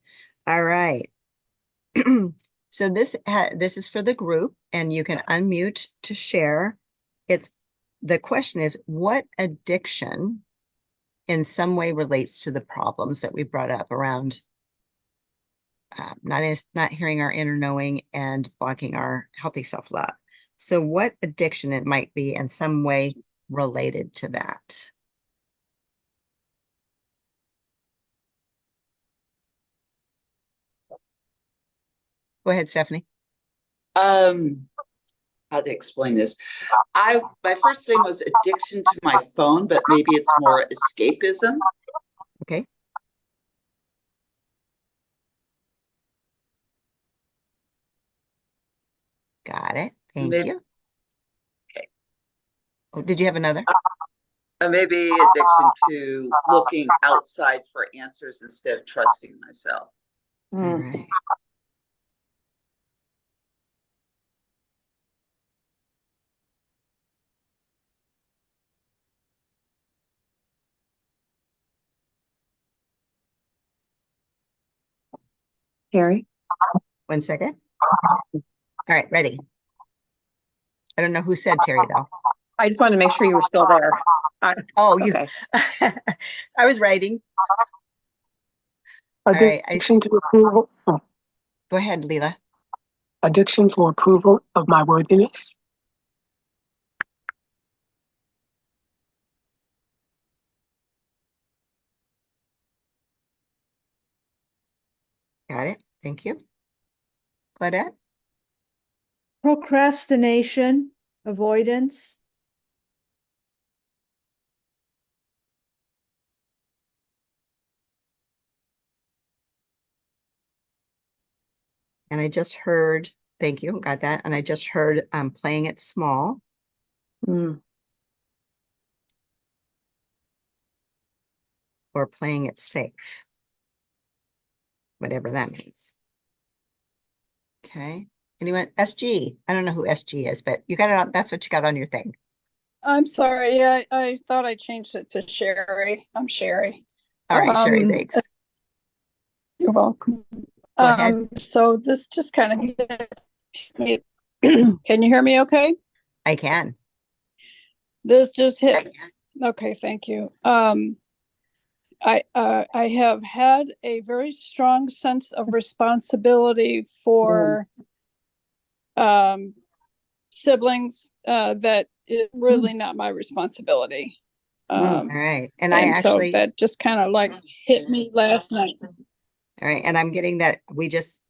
All right. So this is for the group, and you can unmute to share. The question is, what addiction in some way relates to the problems that we brought up around not hearing our inner knowing and blocking our healthy self-love? So what addiction it might be in some way related to that? Go ahead, Stephanie. How to explain this? My first thing was addiction to my phone, but maybe it's more escapism. Okay. Got it. Thank you. Okay. Oh, did you have another? maybe addiction to looking outside for answers instead of trusting myself. All Mm. right. Terry? 1 second. All right, ready. I don't know who said Terry though. I just wanted to make sure you were still there. Oh, you. Okay. I was writing. All right. Addiction to approval. Go ahead, Leela. Addiction for approval of my worthiness. Got it. Thank you. Claudette? Procrastination, avoidance. And I just heard, thank you, got that. And I just heard playing it small. Mm. Or playing it safe. Whatever that means. Okay. Anyone? SG. I don't know who SG is, but you got it on, that's what you got on your thing. I'm sorry. Yeah, I thought I changed it to Sherry. I'm Sherry. All right, Sherry, thanks. You're welcome. Go ahead. So this just kind of hit me. Can you hear me okay? I can. This just hit. Okay, thank you. I have had a very strong sense of responsibility for siblings that is really not my responsibility. All right. And so that just kind of like hit me last night. All right. And I'm getting that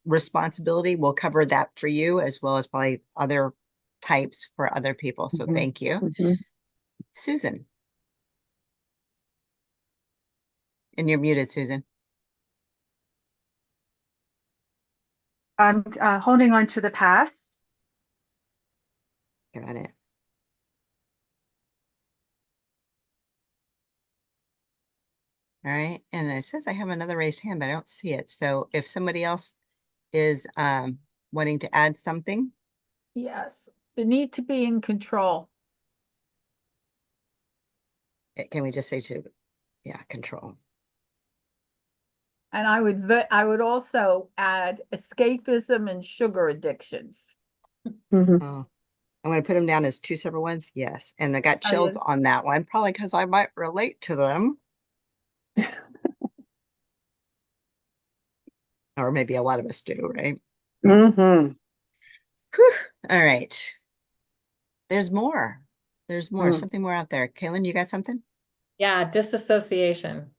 responsibility will cover that for you as well as probably other types for other people. So thank you. Susan. And you're muted, Susan. I'm holding on to the past. Got it. All right. And it says I have another raised hand, but I don't see it. So if somebody else is wanting to add something. Yes, the need to be in control. Can we just say control? And I would also add escapism and sugar addictions. Oh, I'm going to put them down as two separate ones. Yes. And I got chills on that one, probably because I might relate to them. Or maybe a lot of us do, right? Mm-hmm. Whew. All right. There's more. There's more. Something more out there. Cayelin, you got something? Yeah, disassociation.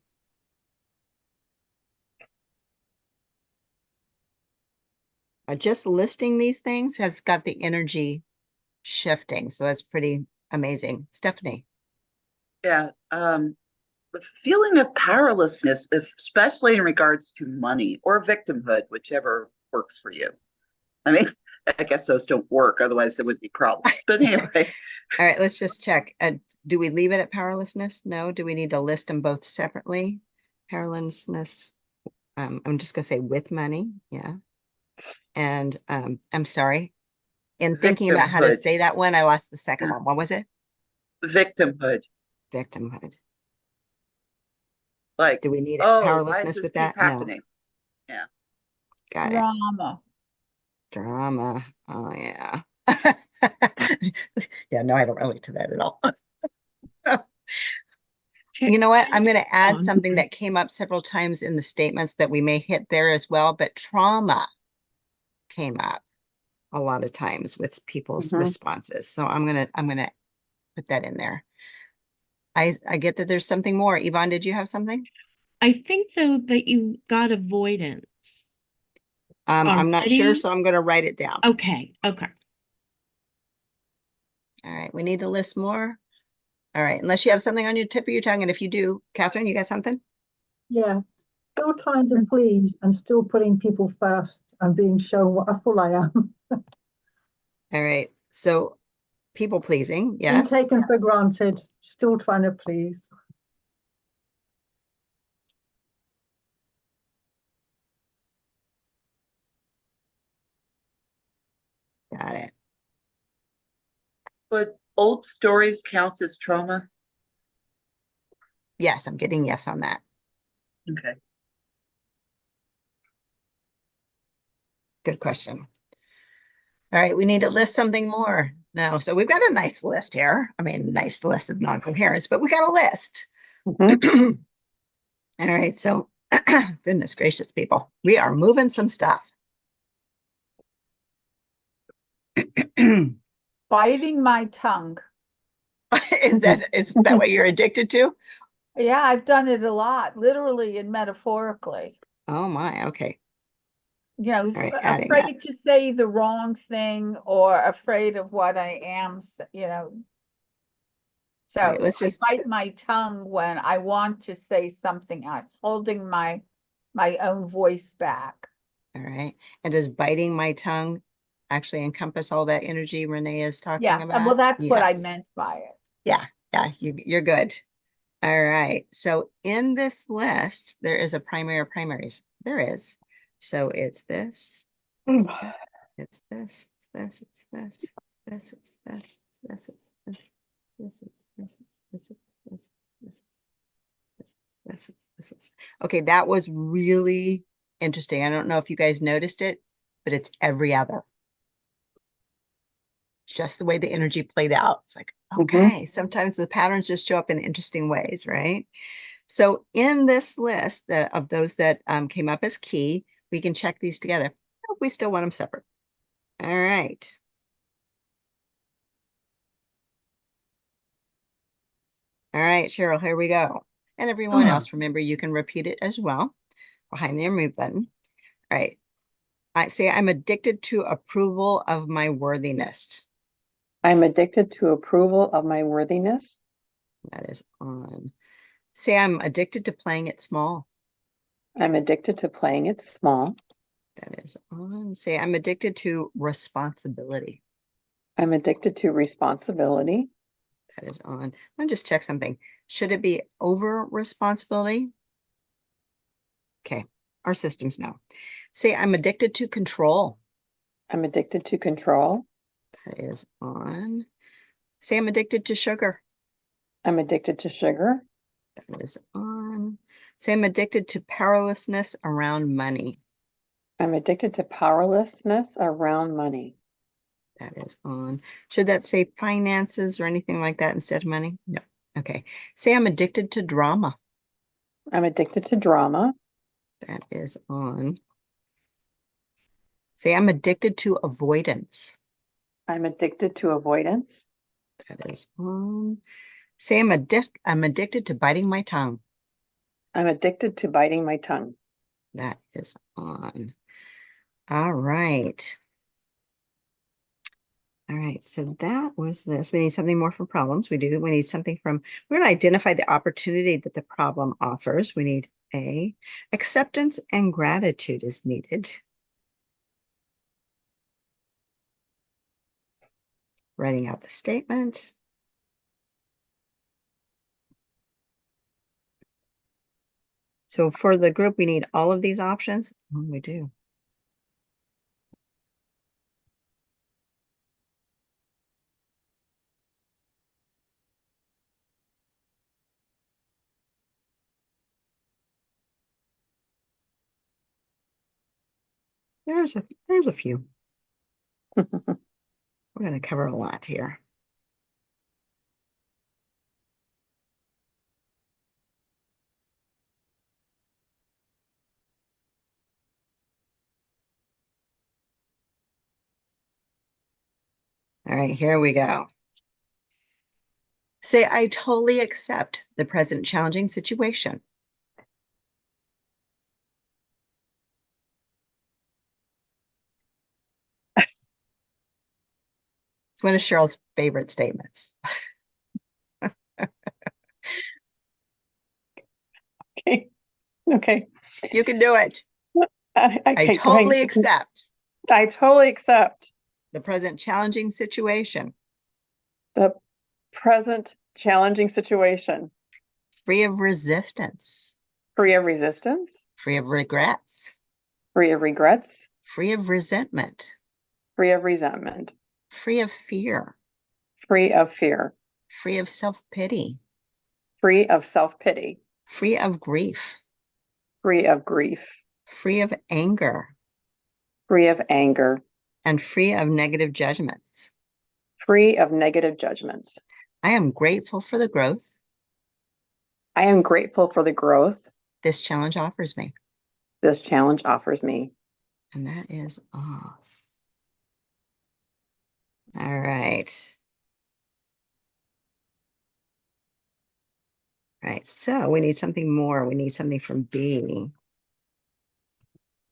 Just listing these things has got the energy shifting. So that's pretty amazing. Stephanie. Yeah. The feeling of powerlessness, especially in regards to money or victimhood, whichever works for you. I mean, I guess those don't work. Otherwise there would be problems. But anyway. All right, let's just check. Do we leave it at powerlessness? No. Do we need to list them both separately? Powerlessness. I'm just going to say with money. Yeah. And I'm sorry. In thinking about how to say that one, I lost the second one. What was it? Victimhood. Victimhood. Like, do we need powerlessness with that? Happening? No. Yeah. Got Drama. it. Drama. Oh yeah. Yeah, no, I don't relate to that at all. You know what? I'm going to add something that came up several times in the statements that we may hit there as well, but trauma came up a lot of times with people's responses. So I'm going to put that in there. I get that there's something more. Yvonne, did you have something? I think though that you got avoidance. I'm not sure, so I'm going to write it down. Okay. Okay. All right. We need to list more. All right. Unless you have something on your tip of your tongue. And if you do, Catherine, you got something? Yeah. Still trying to please and still putting people first and being shown what a fool I am. All right. So People pleasing, Being yes. taken for granted, still trying to please. Got it. But old stories count as trauma? Yes, I'm getting yes on that. Okay. Good question. All right, we need to list something more now. So we've got a nice list here. I mean, nice list of non-coherence, but we got a list. Mhm. All right, so goodness gracious, people, we are moving some stuff. Biting my tongue. Is that what you're addicted to? Yeah, I've done it a lot, literally and metaphorically. Oh my, okay. You know, right, adding that. afraid to say the wrong thing or afraid of what I am, you know. So All right, let's just I bite my tongue when I want to say something else, holding my own voice back. all right. And does biting my tongue actually encompass all that energy Renee is talking Yeah, about? well, that's what I Yes. meant by it. Yeah, you're good. All right. So in this list, there is a primary of primaries. There is. So it's this, it's this, it's this, it's this, it's this, it's this, it's this, it's this, this, it's this, it's this, it's this, this, this. Okay, that was really interesting. I don't know if you guys noticed it, but it's every other. Just the way the energy played out. It's like, okay, sometimes the patterns just show up in interesting ways, right? So in this list of those that came up as key, we can check these together. Oh, we still want them separate. All right. All right, Cheryl, here we go. And everyone else, remember, you can repeat it as well behind the remove button. All right. I say I'm addicted to approval of my worthiness. I'm addicted to approval of my worthiness. That is on. Say I'm addicted to playing it small. I'm addicted to playing it small. That is on. Say I'm addicted to responsibility. I'm addicted to responsibility. That is on. I'm gonna just check something. Should it be over responsibility? Okay, our systems know. Say I'm addicted to control. I'm addicted to control. That is on. Say I'm addicted to sugar. I'm addicted to sugar. That is on. Say I'm addicted to powerlessness around money. I'm addicted to powerlessness around money. That is on. Should that say finances or anything like that instead of money? No. Okay. Say I'm addicted to drama. I'm addicted to drama. That is on. Say I'm addicted to avoidance. I'm addicted to avoidance. That is on. Say I'm addicted to biting my tongue. I'm addicted to biting my tongue. That is on. All right. All right, so that was this. We need something more from problems. We do. We need something from, we're going to identify the opportunity that the problem offers. We need A, acceptance and gratitude is needed. Writing out the statement. So for the group, we need all of these options. We do. There's a few. We're going to cover a lot here. All right, here we go. Say, I totally accept the present challenging situation. It's one of Cheryl's favorite statements. Okay. Okay. You can do it. I totally accept I totally accept the present challenging situation. The present challenging situation. Free of resistance. Free of resistance. Free of regrets. Free of regrets. Free of resentment. Free of resentment. Free of fear. Free of fear. Free of self-pity. Free of self-pity. Free of grief. Free of grief. Free of anger. Free of anger. And free of negative judgments. Free of negative judgments. I am grateful for the growth I am grateful for the growth this challenge offers me. this challenge offers me. And that is off. All right. All right, so we need something more. We need something from B.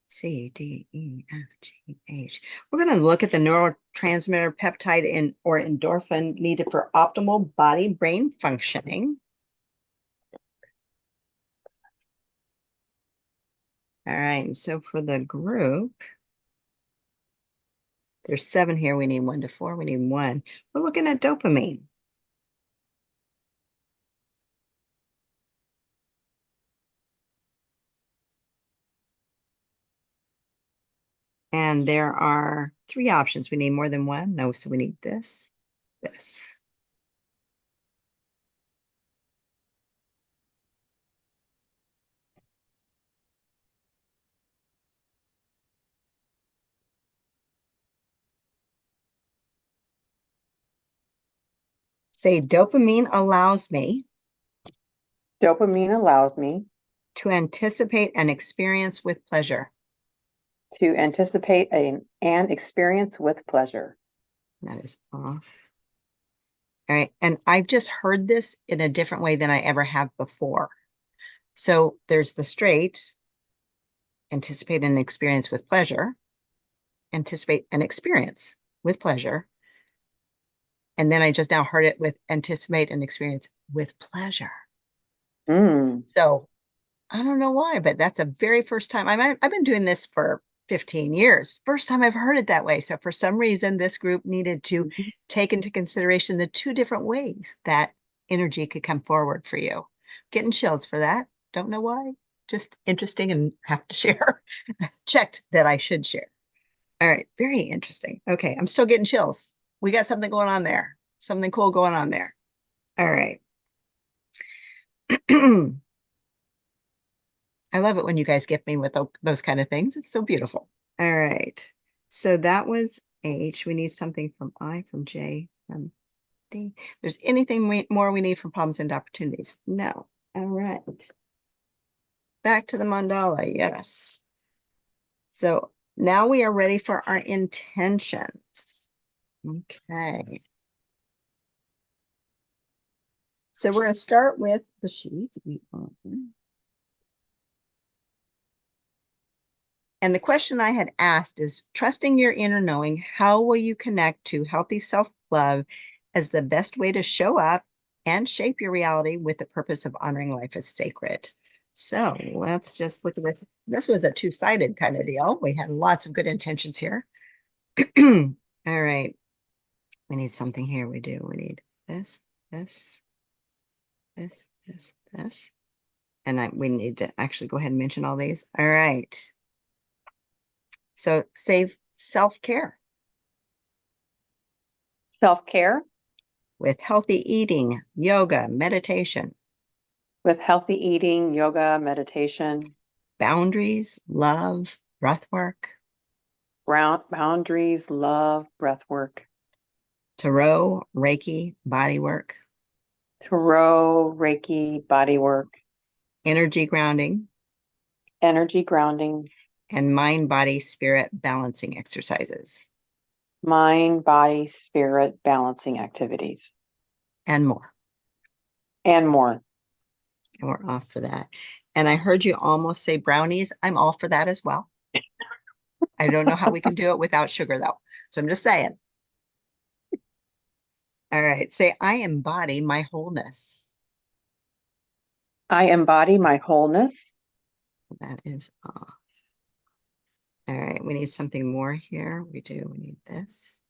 C, D, E, F, G, H. We're going to look at the neurotransmitter peptide or endorphin needed for optimal body-brain functioning. All right, so for the group, there's 7 here. We need 1 to 4. We need 1. We're looking at dopamine. And there are 3 options. We need more than 1. No, so we need this, this. Say dopamine allows me Dopamine allows me to anticipate an experience with pleasure. to anticipate an experience with pleasure. That is off. All right, and I've just heard this in a different way than I ever have before. So there's the straight, anticipate an experience with pleasure, anticipate an experience with pleasure. And then I just now heard it with anticipate an experience with pleasure. So I don't know why, but that's the very first time. I've been doing this for 15 years. First time I've heard it that way. So for some reason, this group needed to take into consideration the 2 different ways that energy could come forward for you. Getting chills for that. Don't know why. Just interesting and have to share. Checked that I should share. All right. Very interesting. Okay. I'm still getting chills. We got something going on there. Something cool going on there. All right. I love it when you guys gift me with those kind of things. It's so beautiful. All right. So that was H. We need something from I, from J, from D. There's anything more we need from problems and opportunities? No. All right. Back to the mandala. Yes. So now we are ready for our intentions. Okay. So we're going to start with the sheet. And the question I had asked is, trusting your inner knowing, how will you connect to healthy self-love as the best way to show up and shape your reality with the purpose of honoring life as sacred? So let's just look at this. This was a 2-sided kind of deal. We had lots of good intentions here. All right. We need something here. We do. We need this, this, this, this, this. And we need to actually go ahead and mention all these. All right. So save self-care. Self-care. With healthy eating, yoga, meditation. With healthy eating, yoga, meditation. Boundaries, love, breath work. Boundaries, love, breath work. Tarot, Reiki, body work. Tarot, Reiki, body work. Energy grounding. Energy grounding. And mind, body, spirit balancing exercises. Mind, body, spirit balancing activities. And more. And more. And we're off for that. And I heard you almost say brownies. I'm all for that as well. I don't know how we can do it without sugar though. So I'm just saying. All right. Say, I embody my wholeness. I embody my wholeness. That is off. All right. We need something more here. We do. We need this.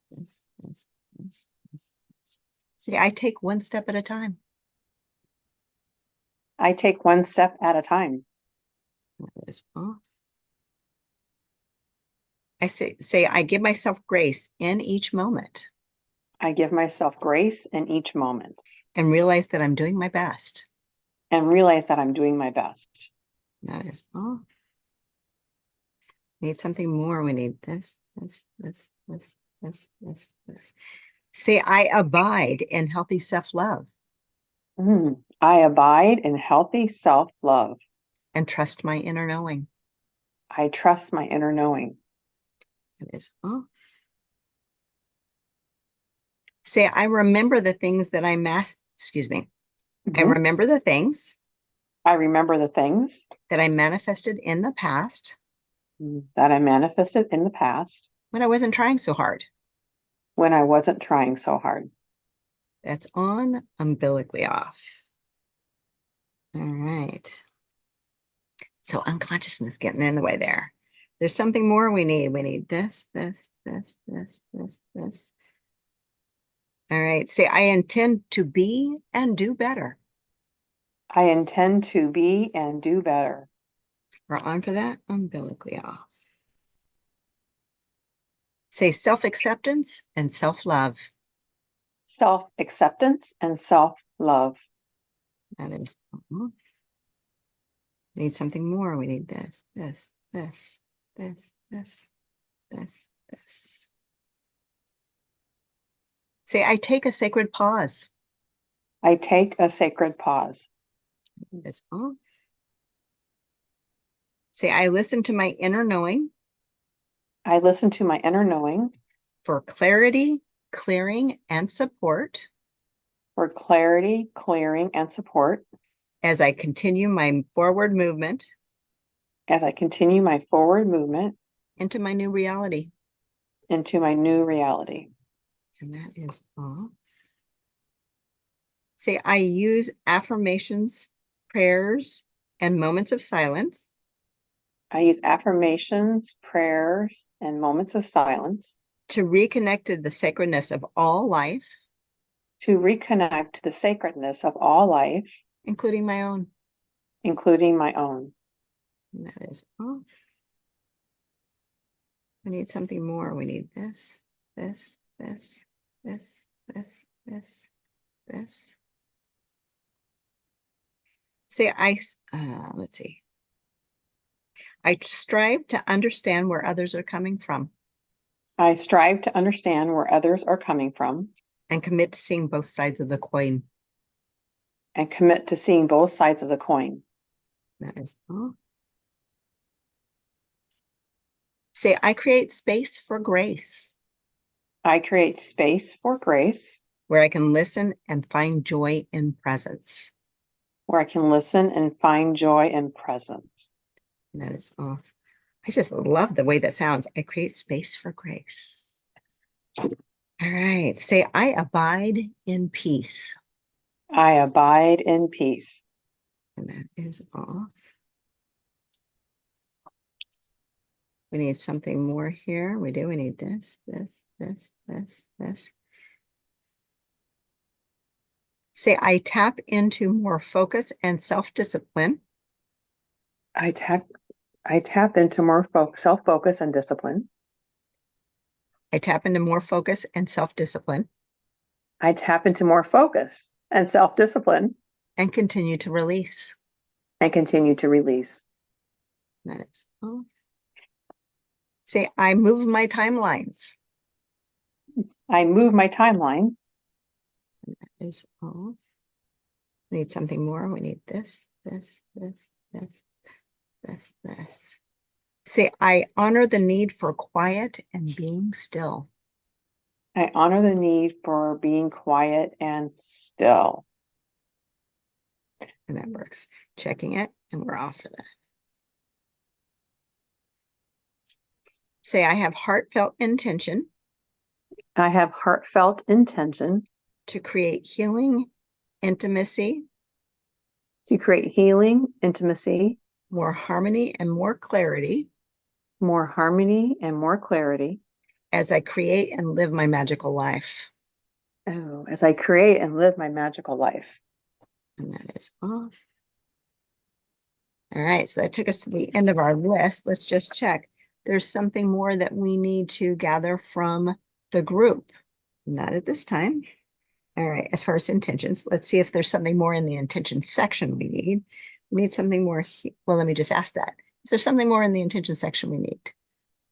This, this, this. See, I take one step at a time. I take one step at a time. That is off. I say I give myself grace in each moment I give myself grace in each moment and realize that I'm doing my best. and realize that I'm doing my best. That is off. Need something more. We need this. Say I abide in healthy self-love I abide in healthy self-love. and trust my inner knowing. I trust my inner knowing. That is off. Say I remember the things that I I remember the things I remember the things that I manifested in the past that I manifested in the past when I wasn't trying so hard. when I wasn't trying so hard. That's on, umbilically off. All right. So unconsciousness getting in the way there. There's something more we need. We need this. All right. Say, I intend to be and do better. I intend to be and do better. We're on for that, umbilically off. Say self-acceptance and self-love. Self-acceptance and self-love. That is off. We need something more. We need this. Say, I take a sacred pause. I take a sacred pause. That's all. Say, I listen to my inner knowing. I listen to my inner knowing. For clarity, clearing, and support. For clarity, clearing, and support. As I continue my forward movement. As I continue my forward movement. Into my new reality. Into my new reality. And that is all. Say, I use affirmations, prayers, and moments of silence. I use affirmations, prayers, and moments of silence. To reconnect to the sacredness of all life. To reconnect to the sacredness of all life. Including my own. Including my own. And that is off. We need something more. We need this. Say, let's see. I strive to understand where others are coming from. I strive to understand where others are coming from. And commit to seeing both sides of the coin. And commit to seeing both sides of the coin. That is all. Say, I create space for grace. I create space for grace. Where I can listen and find joy in presence. Where I can listen and find joy in presence. And that is off. I just love the way that sounds. I create space for grace. All right. Say, I abide in peace. I abide in peace. And that is off. We need something more here. We do. We need this. Say, I tap into more focus and self-discipline. I tap into more self-focus and discipline. I tap into more focus and self-discipline. I tap into more focus and self-discipline. And continue to release. And continue to release. That is off. Say, I move my timelines. I move my timelines. And that is off. We need something more. We need this. Say, I honor the need for quiet and being still. I honor the need for being quiet and still. And that works. Checking it, and we're off for that. Say, I have heartfelt intention. I have heartfelt intention. To create healing, intimacy. To create healing, intimacy. More harmony and more clarity. More harmony and more clarity. As I create and live my magical life. Oh, as I create and live my magical life. And that is off. All right, so that took us to the end of our list. Let's just check. There's something more that we need to gather from the group. Not at this time. All right, as far as intentions, let's see if there's something more in the intention section we need. We need something more. Well, let me just ask that. Is there something more in the intention section we need?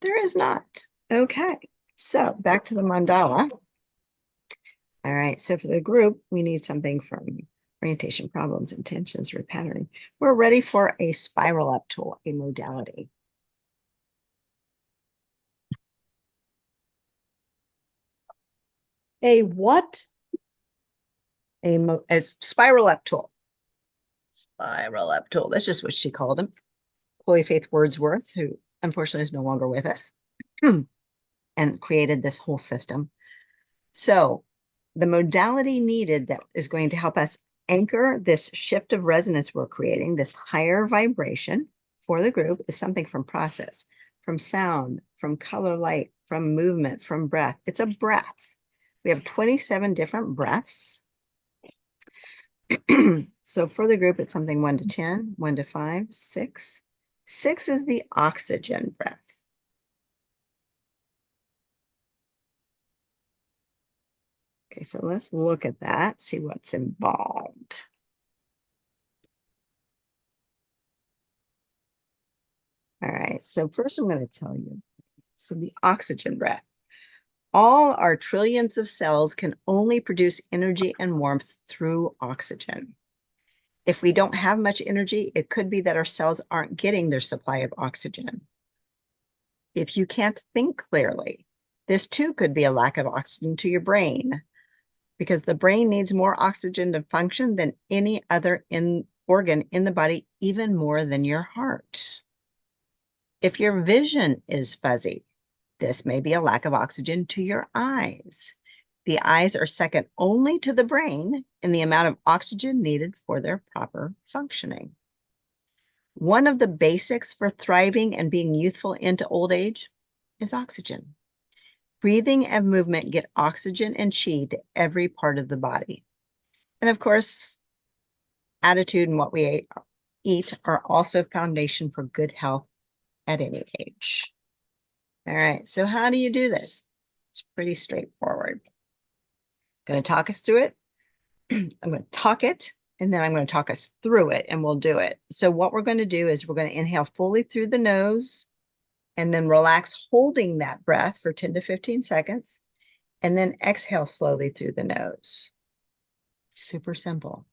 There is not. Okay, so back to the mandala. All right, so for the group, we need something from orientation, problems, intentions, repatterning. We're ready for a spiral up tool, a modality. A what? A spiral up tool. Spiral up tool. That's just what she called him. Chloe Faith Wordsworth, who unfortunately is no longer with us, and created this whole system. So the modality needed that is going to help us anchor this shift of resonance we're creating, this higher vibration for the group, is something from process, from sound, from color, light, from movement, from breath. It's a breath. We have 27 different breaths. So for the group, it's something 1 to 10, 1 to 5, 6. 6 is the oxygen breath. Okay, so let's look at that, see what's involved. All right, so first I'm going to tell you. So the oxygen breath. All our trillions of cells can only produce energy and warmth through oxygen. If we don't have much energy, it could be that our cells aren't getting their supply of oxygen. If you can't think clearly, this too could be a lack of oxygen to your brain, because the brain needs more oxygen to function than any other organ in the body, even more than your heart. If your vision is fuzzy, this may be a lack of oxygen to your eyes. The eyes are second only to the brain in the amount of oxygen needed for their proper functioning. One of the basics for thriving and being youthful into old age is oxygen. Breathing and movement get oxygen and chi to every part of the body. And of course, attitude and what we eat are also foundation for good health at any age. All right, so how do you do this? It's pretty straightforward. Going to talk us through it. I'm going to talk it, and then I'm going to talk us through it, and we'll do it. So what we're going to do is we're going to inhale fully through the nose, and then relax, holding that breath for 10 to 15 seconds, and then exhale slowly through the nose. Super simple.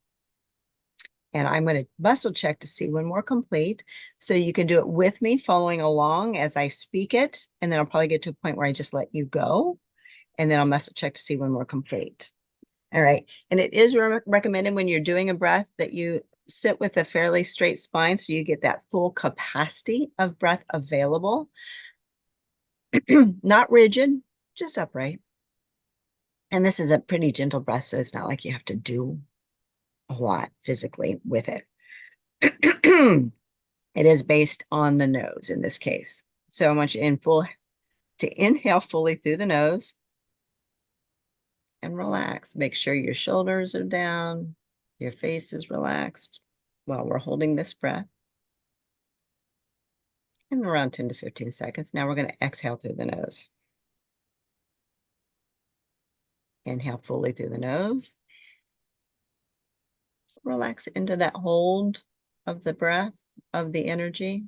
And I'm going to muscle check to see when we're complete. So you can do it with me, following along as I speak it, and then I'll probably get to a point where I just let you go, and then I'll muscle check to see when we're complete. All right. And it is recommended when you're doing a breath that you sit with a fairly straight spine so you get that full capacity of breath available. Not rigid, just upright. And this is a pretty gentle breath, so it's not like you have to do a lot physically with it. It is based on the nose in this case. So I want you to inhale fully through the nose and relax. Make sure your shoulders are down, your face is relaxed while we're holding this breath. And around 10 to 15 seconds. Now we're going to exhale through the nose. Inhale fully through the nose. Relax into that hold of the breath, of the energy.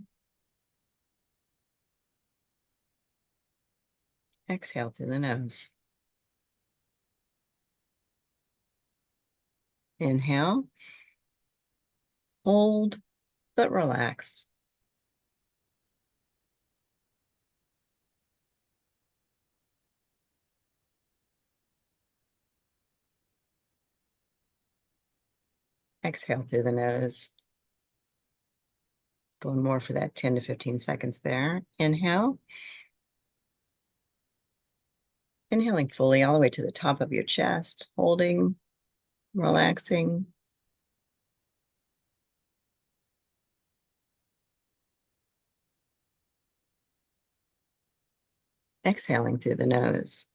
Exhale through the nose. Inhale. Hold, but relaxed. Exhale through the nose. Going more for that 10 to 15 seconds there. Inhale. Inhaling fully all the way to the top of your chest, holding, relaxing. Exhaling through the nose.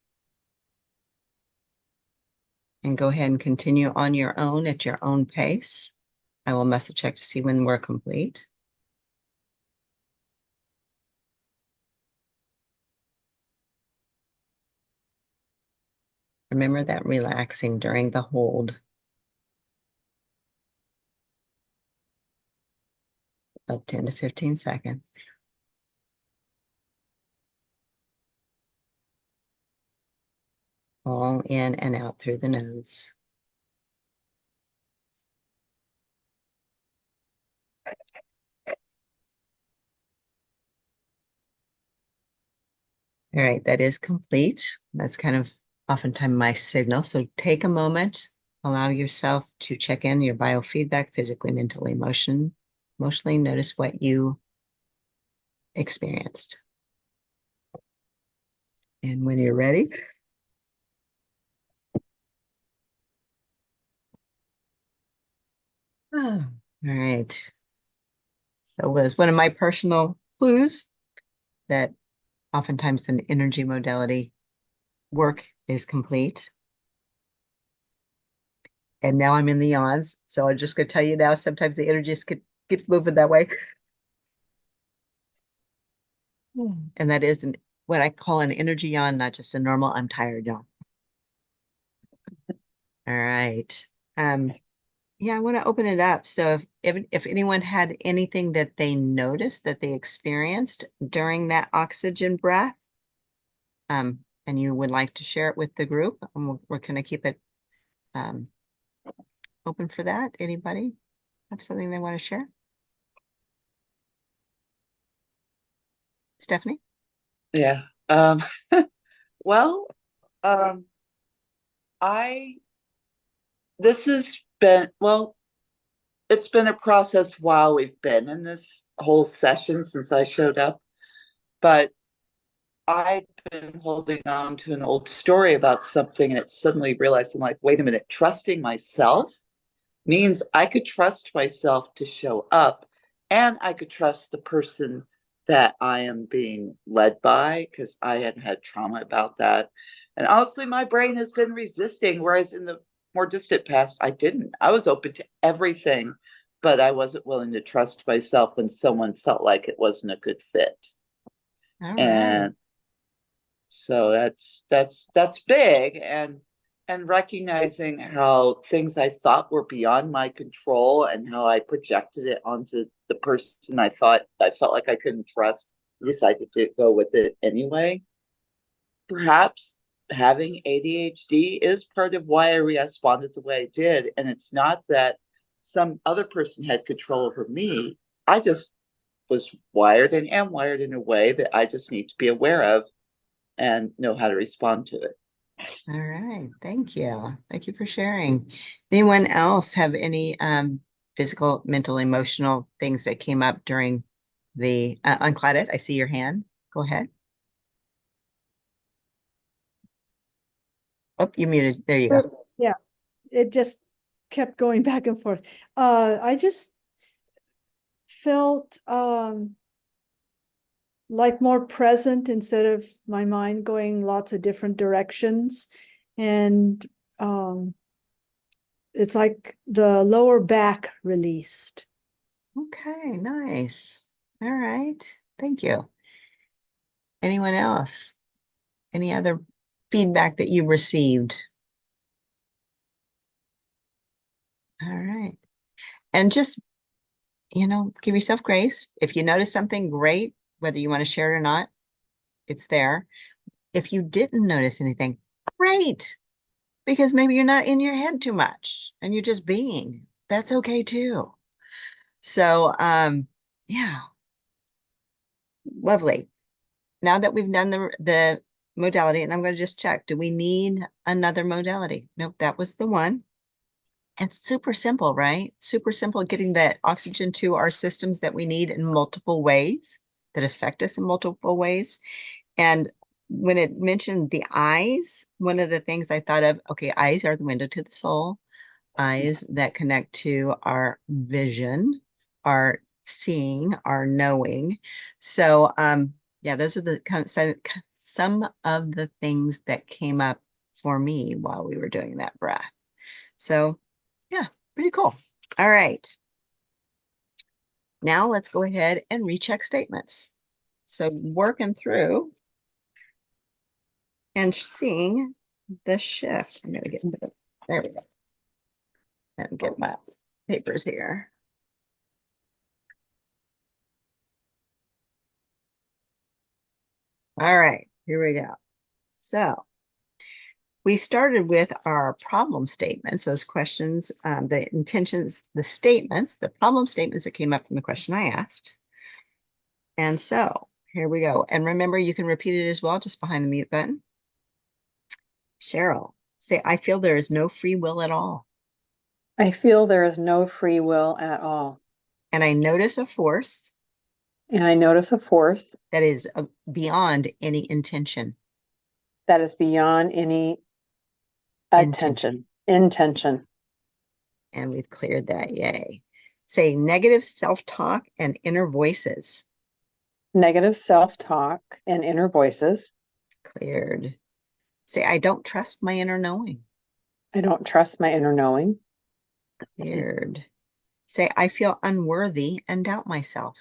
and go ahead and continue on your own at your own pace. I will muscle check to see when we're complete. Remember that relaxing during the hold of 10 to 15 seconds. All in and out through the nose. All right, that is complete. That's kind of oftentimes my signal. So take a moment, allow yourself to check in your biofeedback, physically, mentally, emotionally. Notice what you experienced. And when you're ready, all right. So was one of my personal clues that oftentimes an energy modality work is complete. And now I'm in the yawns. So I'm just going to tell you now, sometimes the energy keeps moving that way. And that is what I call an energy yawn, not just a normal I'm tired yawn. All right. Yeah, I want to open it up. So if anyone had anything that they noticed that they experienced during that oxygen breath, and you would like to share it with the group, we're going to keep it open for that. Anybody have something they want to share? Stephanie? Yeah. Well, this has been, well, it's been a process while we've been in this whole session since I showed up, but I've been holding on to an old story about something, and it suddenly realized, I'm like, wait a minute, trusting myself means I could trust myself to show up, and I could trust the person that I am being led by, because I hadn't had trauma about that. And honestly, my brain has been resisting, whereas in the more distant past, I didn't. I was open to everything, but I wasn't willing to trust myself when someone felt like it wasn't a good fit. All And right. so that's big, and recognizing how things I thought were beyond my control and how I projected it onto the person I felt like I couldn't trust, decided to go with it anyway. Perhaps having ADHD is part of why I responded the way I did, and it's not that some other person had control over me. I just was wired and am wired in a way that I just need to be aware of and know how to respond to it. All right. Thank you. Thank you for sharing. Anyone else have any physical, mental, emotional things that came up during the unclouded? I see your hand. Go ahead. Oh, you muted. There you go. Yeah, it just kept going back and forth. I just felt like more present instead of my mind going lots of different directions. And it's like the lower back released. Okay, nice. All right. Thank you. Anyone else? Any other feedback that you received? All right. And just, give yourself grace. If you notice something great, whether you want to share it or not, it's there. If you didn't notice anything, great, because maybe you're not in your head too much and you're just being. That's okay too. So, yeah, lovely. Now that we've done the modality, and I'm going to just check, do we need another modality? Nope, that was the one. And super simple, right? Super simple, getting that oxygen to our systems that we need in multiple ways, that affect us in multiple ways. And when it mentioned the eyes, one of the things I thought of, okay, eyes are the window to the soul, eyes that connect to our vision, our seeing, our knowing. So, yeah, those are the some of the things that came up for me while we were doing that breath. So yeah, pretty cool. All right. Now let's go ahead and recheck statements. So working through and seeing the shift. I'm going to get into it. There we go. And get my papers here. All right, here we go. So we started with our problem statements, those questions, the intentions, the statements, the problem statements that came up from the question I asked. And so here we go. And remember, you can repeat it as well, just behind the mute button. Cheryl, say, I feel there is no free will at all. I feel there is no free will at all. And I notice a force And I notice a force that is beyond any intention. that is beyond any intention. And we've cleared that, yay. Say negative self-talk and inner voices. Negative self-talk and inner voices. Cleared. Say, I don't trust my inner knowing. I don't trust my inner knowing. Cleared. Say, I feel unworthy and doubt myself.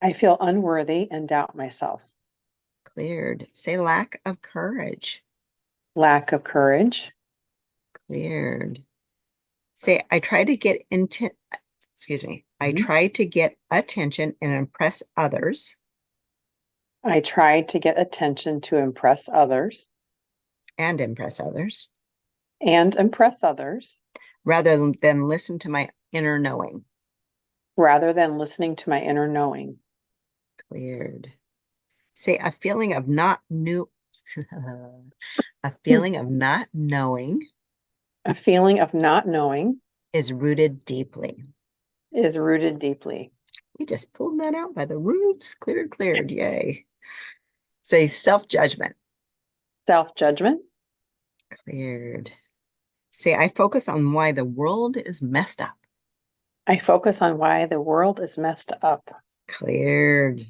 I feel unworthy and doubt myself. Cleared. Say, lack of courage. Lack of courage. Cleared. Say, I try to get I try to get attention and impress others. I try to get attention to impress others. And impress others. And impress others. Rather than listen to my inner knowing. Rather than listening to my inner knowing. Cleared. Say, a feeling of not a feeling of not knowing. A feeling of not knowing is rooted deeply. Is rooted deeply. We just pulled that out by the roots. Cleared, yay. Say self-judgment. Self-judgment. Cleared. Say, I focus on why the world is messed up. I focus on why the world is messed up. Cleared.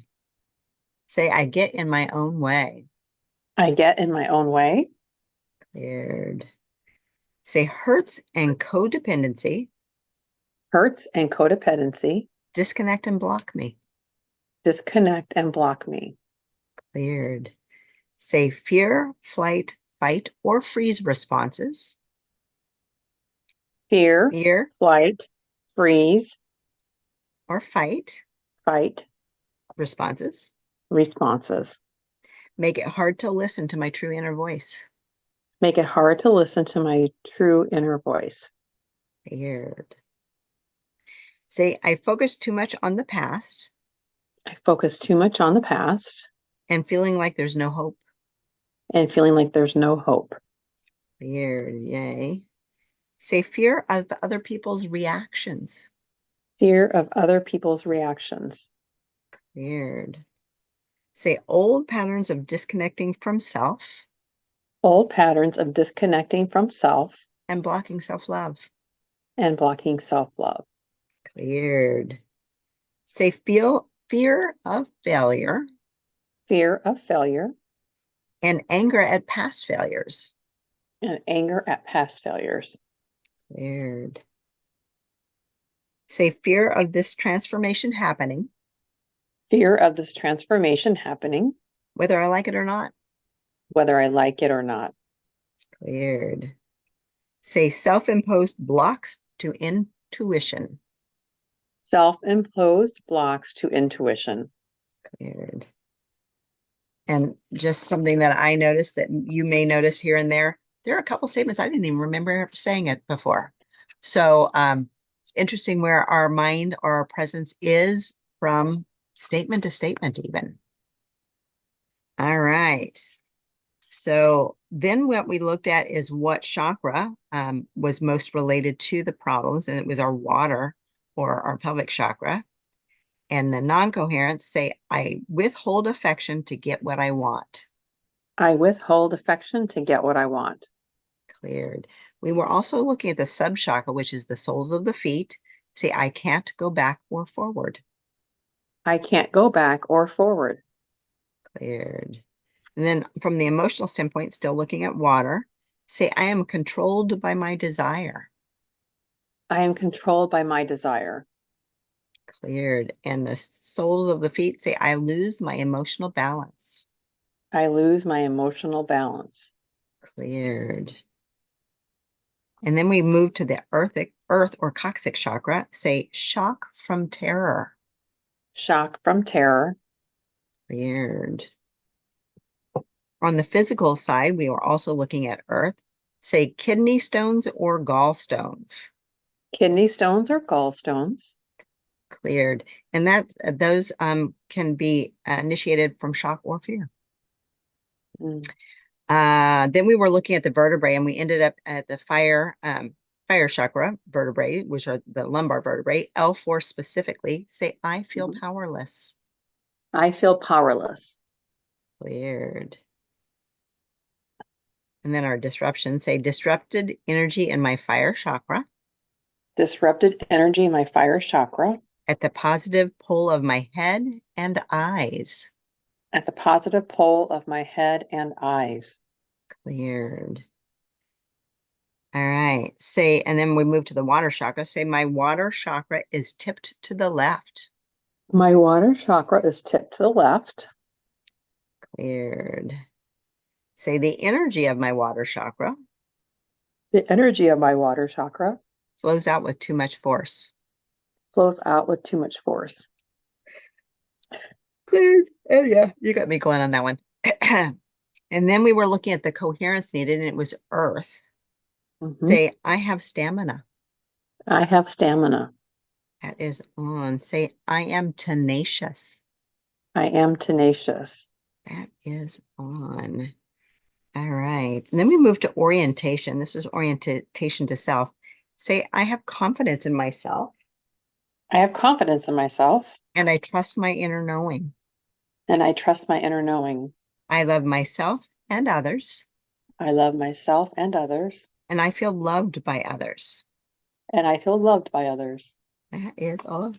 Say, I get in my own way. I get in my own way. Cleared. Say, hurts and codependency. Hurts and codependency. Disconnect and block me. Disconnect and block me. Cleared. Say, fear, flight, fight, or freeze responses. Fear, flight, freeze, or fight. Responses. Make it hard to listen to my true inner voice. Make it hard to listen to my true inner voice. Cleared. Say, I focus too much on the past. I focus too much on the past. And feeling like there's no hope. And feeling like there's no hope. Cleared, yay. Say, fear of other people's reactions. Fear of other people's reactions. Cleared. Say, old patterns of disconnecting from self. Old patterns of disconnecting from self. And blocking self-love. And blocking self-love. Cleared. Say, feel fear of failure. Fear of failure. And anger at past failures. And anger at past failures. Cleared. Say, fear of this transformation happening. Fear of this transformation happening. Whether I like it or not. Whether I like it or not. Cleared. Say, self-imposed blocks to intuition. Self-imposed blocks to intuition. Cleared. And just something that I noticed that you may notice here and there are a couple statements I didn't even remember saying it before. So it's interesting where our mind or our presence is from statement to statement even. All right. So then what we looked at is what chakra was most related to the problems, and it was our water or our pelvic chakra. And the non-coherent say, I withhold affection to get what I want. I withhold affection to get what I want. Cleared. We were also looking at the sub-chakra, which is the soles of the feet. Say, I can't go back or forward. I can't go back or forward. Cleared. And then from the emotional standpoint, still looking at water, Say, I am controlled by my desire. I am controlled by my desire. Cleared. And the soles of the feet say, I lose my emotional balance. I lose my emotional balance. Cleared. And then we move to the earth or coccyx chakra. Say, shock from terror. Shock from terror. Cleared. On the physical side, we are also looking at earth. Say, kidney stones or gallstones. Kidney stones or gallstones. Cleared. And those can be initiated from shock or fear. Then we were looking at the vertebrae, and we ended up at the fire chakra vertebrae, which are the lumbar vertebrae. L4 specifically. Say, I feel powerless. I feel powerless. Cleared. And then our disruption, say, disrupted energy in my fire chakra. Disrupted energy in my fire chakra. At the positive pole of my head and eyes. At the positive pole of my head and eyes. Cleared. All right. Say, and then we move to the water chakra. Say, my water chakra is tipped to the left. My water chakra is tipped to the left. Cleared. Say, the energy of my water chakra. The energy of my water chakra Flows out with too much force. Flows out with too much force. Cleared. Oh, yeah. You got me going on that one. And then we were looking at the coherence needed, and it was earth. Say, I have stamina. I have stamina. That is on. Say, I am tenacious. I am tenacious. That is on. All right. And then we move to orientation. This is orientation to self. Say, I have confidence in myself. I have confidence in myself. And I trust my inner knowing. And I trust my inner knowing. I love myself and others. I love myself and others. And I feel loved by others. And I feel loved by others. That is all.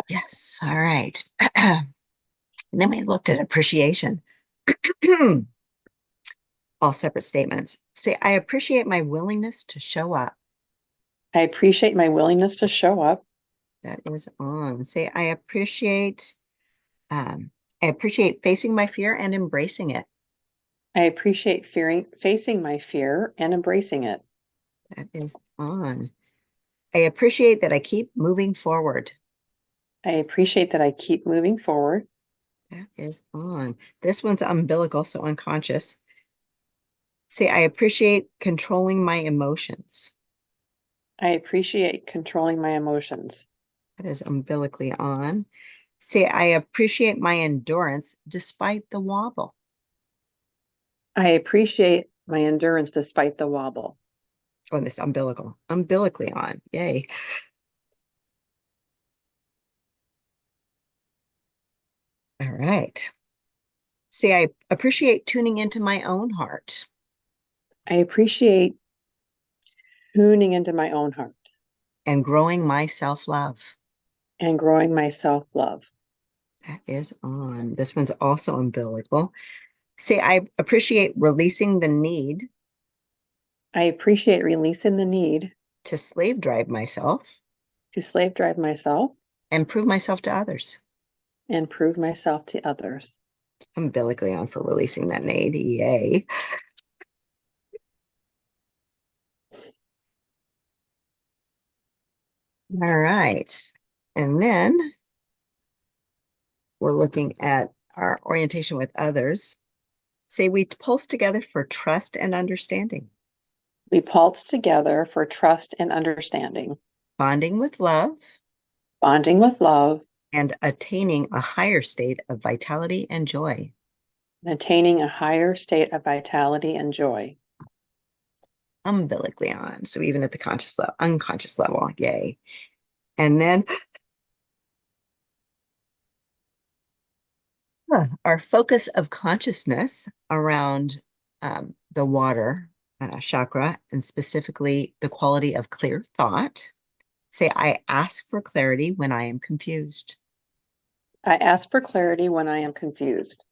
Yes. All right. And then we looked at appreciation. All separate statements. Say, I appreciate my willingness to show up. I appreciate my willingness to show up. That is on. Say, I appreciate facing my fear and embracing it. I appreciate facing my fear and embracing it. That is on. I appreciate that I keep moving forward. I appreciate that I keep moving forward. That is on. This one's umbilical, so unconscious. Say, I appreciate controlling my emotions. I appreciate controlling my emotions. That is umbilically on. Say, I appreciate my endurance despite the wobble. I appreciate my endurance despite the wobble. Oh, this umbilically on. Yay. All right. Say, I appreciate tuning into my own heart. I appreciate tuning into my own heart. And growing my self-love. And growing my self-love. That is on. This one's also umbilical. Say, I appreciate releasing the need. I appreciate releasing the need. To slave drive myself. To slave drive myself. And prove myself to others. And prove myself to others. Umbilically on for releasing that need. Yay. All right. And then we're looking at our orientation with others. Say, we pulse together for trust and understanding. We pulse together for trust and understanding. Bonding with love. Bonding with love. And attaining a higher state of vitality and joy. And attaining a higher state of vitality and joy. Umbilically on. So even at the unconscious level, yay. And then our focus of consciousness around the water chakra, and specifically the quality of clear thought. Say, I ask for clarity when I am confused. I ask for clarity when I am confused.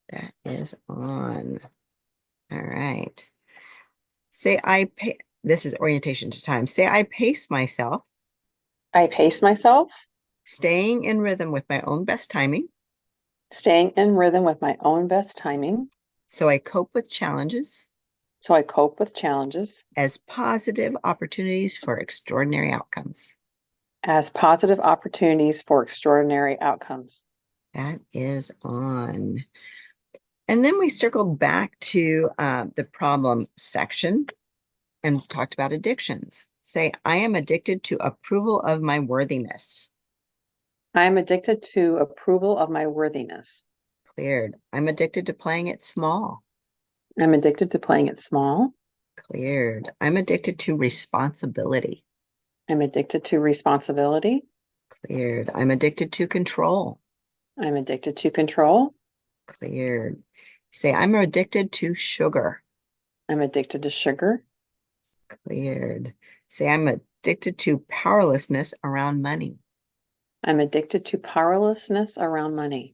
That is on. All right. This is orientation to time. Say, I pace myself, I pace myself, staying in rhythm with my own best timing, staying in rhythm with my own best timing, so I cope with challenges so I cope with challenges as positive opportunities for extraordinary outcomes. as positive opportunities for extraordinary outcomes. That is on. And then we circled back to the problem section and talked about addictions. Say, I am addicted to approval of my worthiness. I am addicted to approval of my worthiness. Cleared. I'm addicted to playing it small. I'm addicted to playing it small. Cleared. I'm addicted to responsibility. I'm addicted to responsibility. Cleared. I'm addicted to control. I'm addicted to control. Cleared. Say, I'm addicted to sugar. I'm addicted to sugar. Cleared. Say, I'm addicted to powerlessness around money. I'm addicted to powerlessness around money.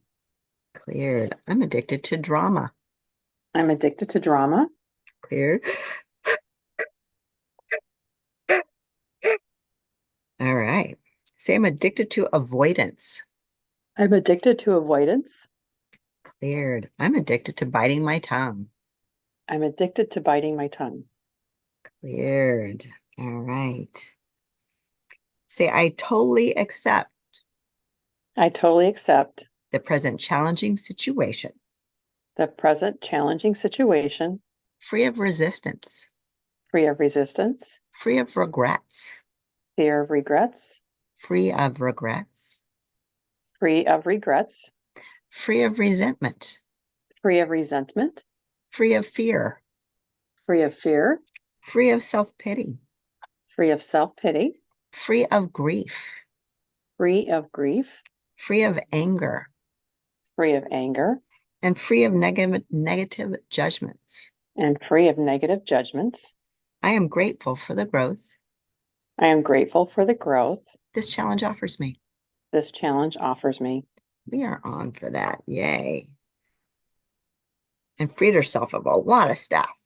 Cleared. I'm addicted to drama. I'm addicted to drama. Cleared. All right. Say, I'm addicted to avoidance. I'm addicted to avoidance. Cleared. I'm addicted to biting my tongue. I'm addicted to biting my tongue. Cleared. All right. Say, I totally accept I totally accept the present challenging situation, the present challenging situation, free of resistance, free of resistance, free of regrets, fear of regrets, free of regrets, free of regrets, free of resentment, free of resentment, free of fear, free of fear, free of self-pity, free of self-pity, free of grief, free of grief, free of anger, free of anger, and free of negative judgments. and free of negative judgments. I am grateful for the growth I am grateful for the growth this challenge offers me. this challenge offers me. We are on for that. Yay. And freed herself of a lot of stuff.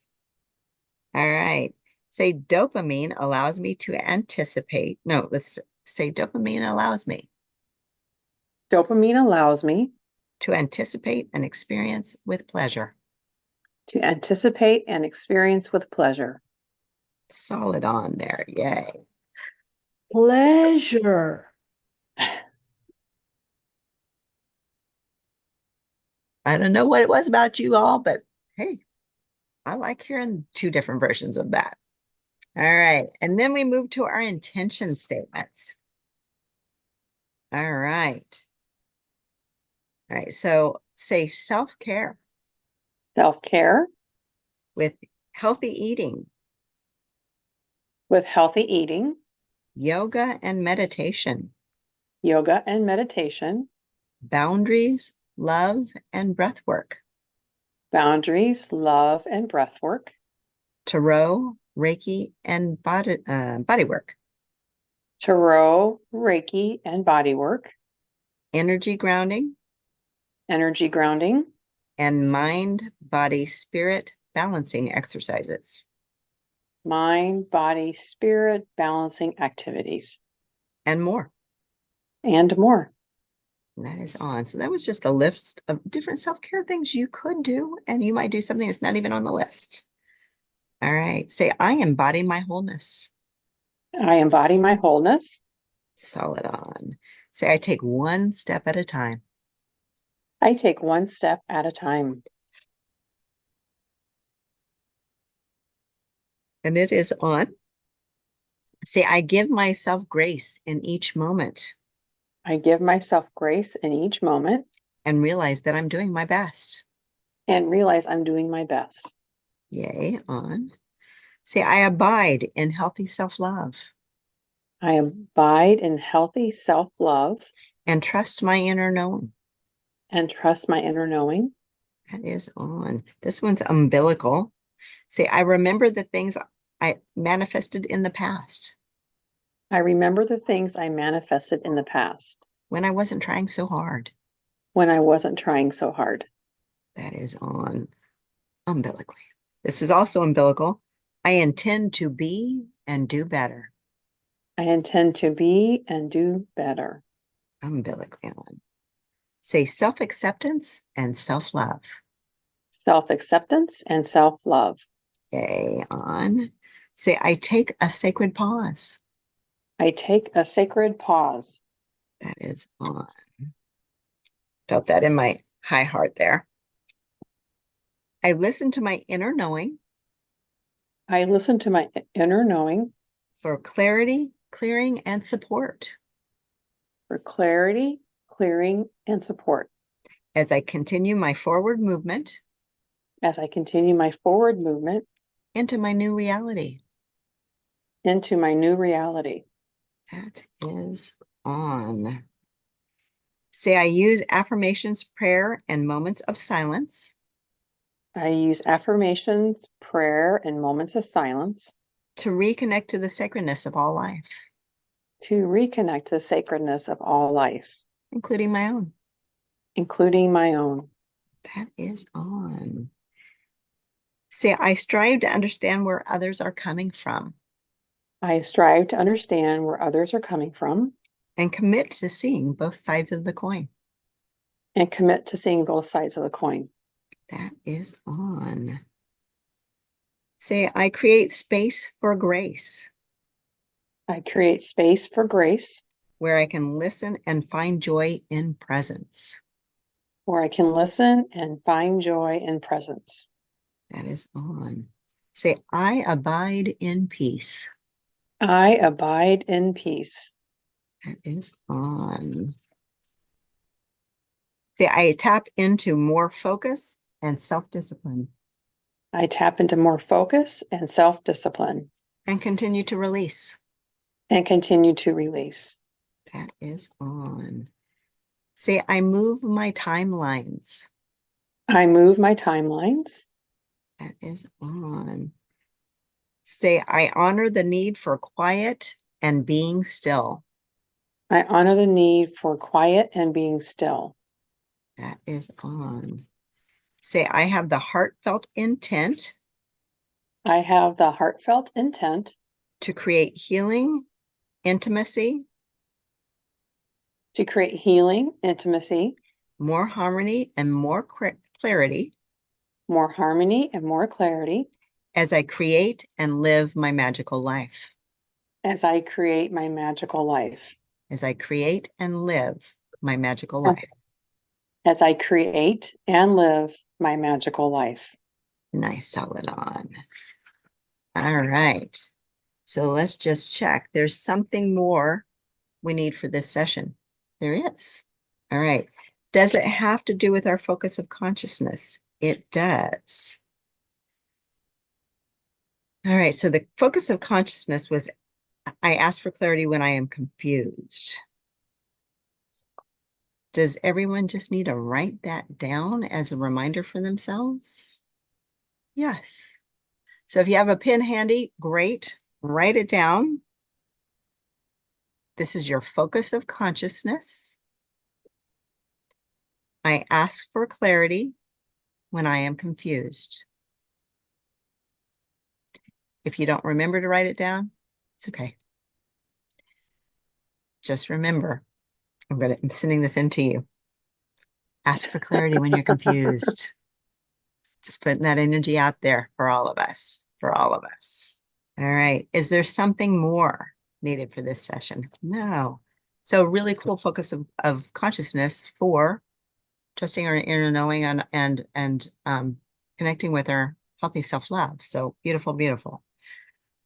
All right. Say dopamine allows me to anticipate. No, let's say dopamine allows me Dopamine allows me to anticipate an experience with pleasure. to anticipate an experience with pleasure. Solid on there. Yay. Pleasure. I don't know what it was about you all, but hey, I like hearing two different versions of that. All right. And then we move to our intention statements. All right. All right. So say self-care Self-care with healthy eating, with healthy eating, yoga and meditation, yoga and meditation, boundaries, love, and breath work, boundaries, love, and breath work, tarot, Reiki, and body work, tarot, Reiki, and body work, energy grounding, energy grounding, and mind, body, spirit balancing exercises, mind, body, spirit balancing activities, and more. and more. And that is on. So that was just a list of different self-care things you could do, and you might do something that's not even on the list. All right. Say, I embody my wholeness. I embody my wholeness. Solid on. Say, I take one step at a time. I take one step at a time. And it is on. Say, I give myself grace in each moment I give myself grace in each moment and realize that I'm doing my best. and realize I'm doing my best. Yay, on. Say, I abide in healthy self-love I abide in healthy self-love and trust my inner knowing. and trust my inner knowing. That is on. This one's umbilical. Say, I remember the things I manifested in the past I remember the things I manifested in the past when I wasn't trying so hard. when I wasn't trying so hard. That is on umbilically. This is also umbilical. I intend to be and do better. I intend to be and do better. Umbilically on. Say self-acceptance and self-love. Self-acceptance and self-love. Okay, on. Say I take a sacred pause. I take a sacred pause. That is on. Felt that in my high heart there. I listen to my inner knowing. I listen to my inner knowing. For clarity, clearing, and support. For clarity, clearing, and support. As I continue my forward movement. As I continue my forward movement. Into my new reality. Into my new reality. That is on. Say I use affirmations, prayer, and moments of silence. I use affirmations, prayer, and moments of silence. To reconnect to the sacredness of all life. To reconnect to the sacredness of all life. Including my own. Including my own. That is on. Say I strive to understand where others are coming from. I strive to understand where others are coming from. And commit to seeing both sides of the coin. And commit to seeing both sides of the coin. That is on. Say, I create space for grace. I create space for grace. Where I can listen and find joy in presence. Where I can listen and find joy in presence. That is on. Say, I abide in peace. I abide in peace. That is on. Say, I tap into more focus and self-discipline. I tap into more focus and self-discipline. And continue to release. And continue to release. That is on. Say, I move my timelines. I move my timelines. That is on. Say, I honor the need for quiet and being still. I honor the need for quiet and being still. That is on. Say, I have the heartfelt intent. I have the heartfelt intent. To create healing, intimacy. To create healing, intimacy. More harmony and more clarity. More harmony and more clarity. As I create and live my magical life. As I create my magical life. As I create and live my magical life. As I create and live my magical life. Nice, solid on. All right. So let's just check. There's something more we need for this session. There is. All right. Does it have to do with our focus of consciousness? It does. All right. So the focus of consciousness was, I asked for clarity when I am confused. Does everyone just need to write that down as a reminder for themselves? Yes. So if you have a pen handy, great. Write it down. This is your focus of consciousness. I ask for clarity when I am confused. If you don't remember to write it down, it's okay. Just remember, I'm sending this into you. Ask for clarity when you're confused. Just putting that energy out there for all of us, All right. Is there something more needed for this session? No. So really cool focus of consciousness for trusting our inner knowing and connecting with our healthy self-love. So beautiful, beautiful.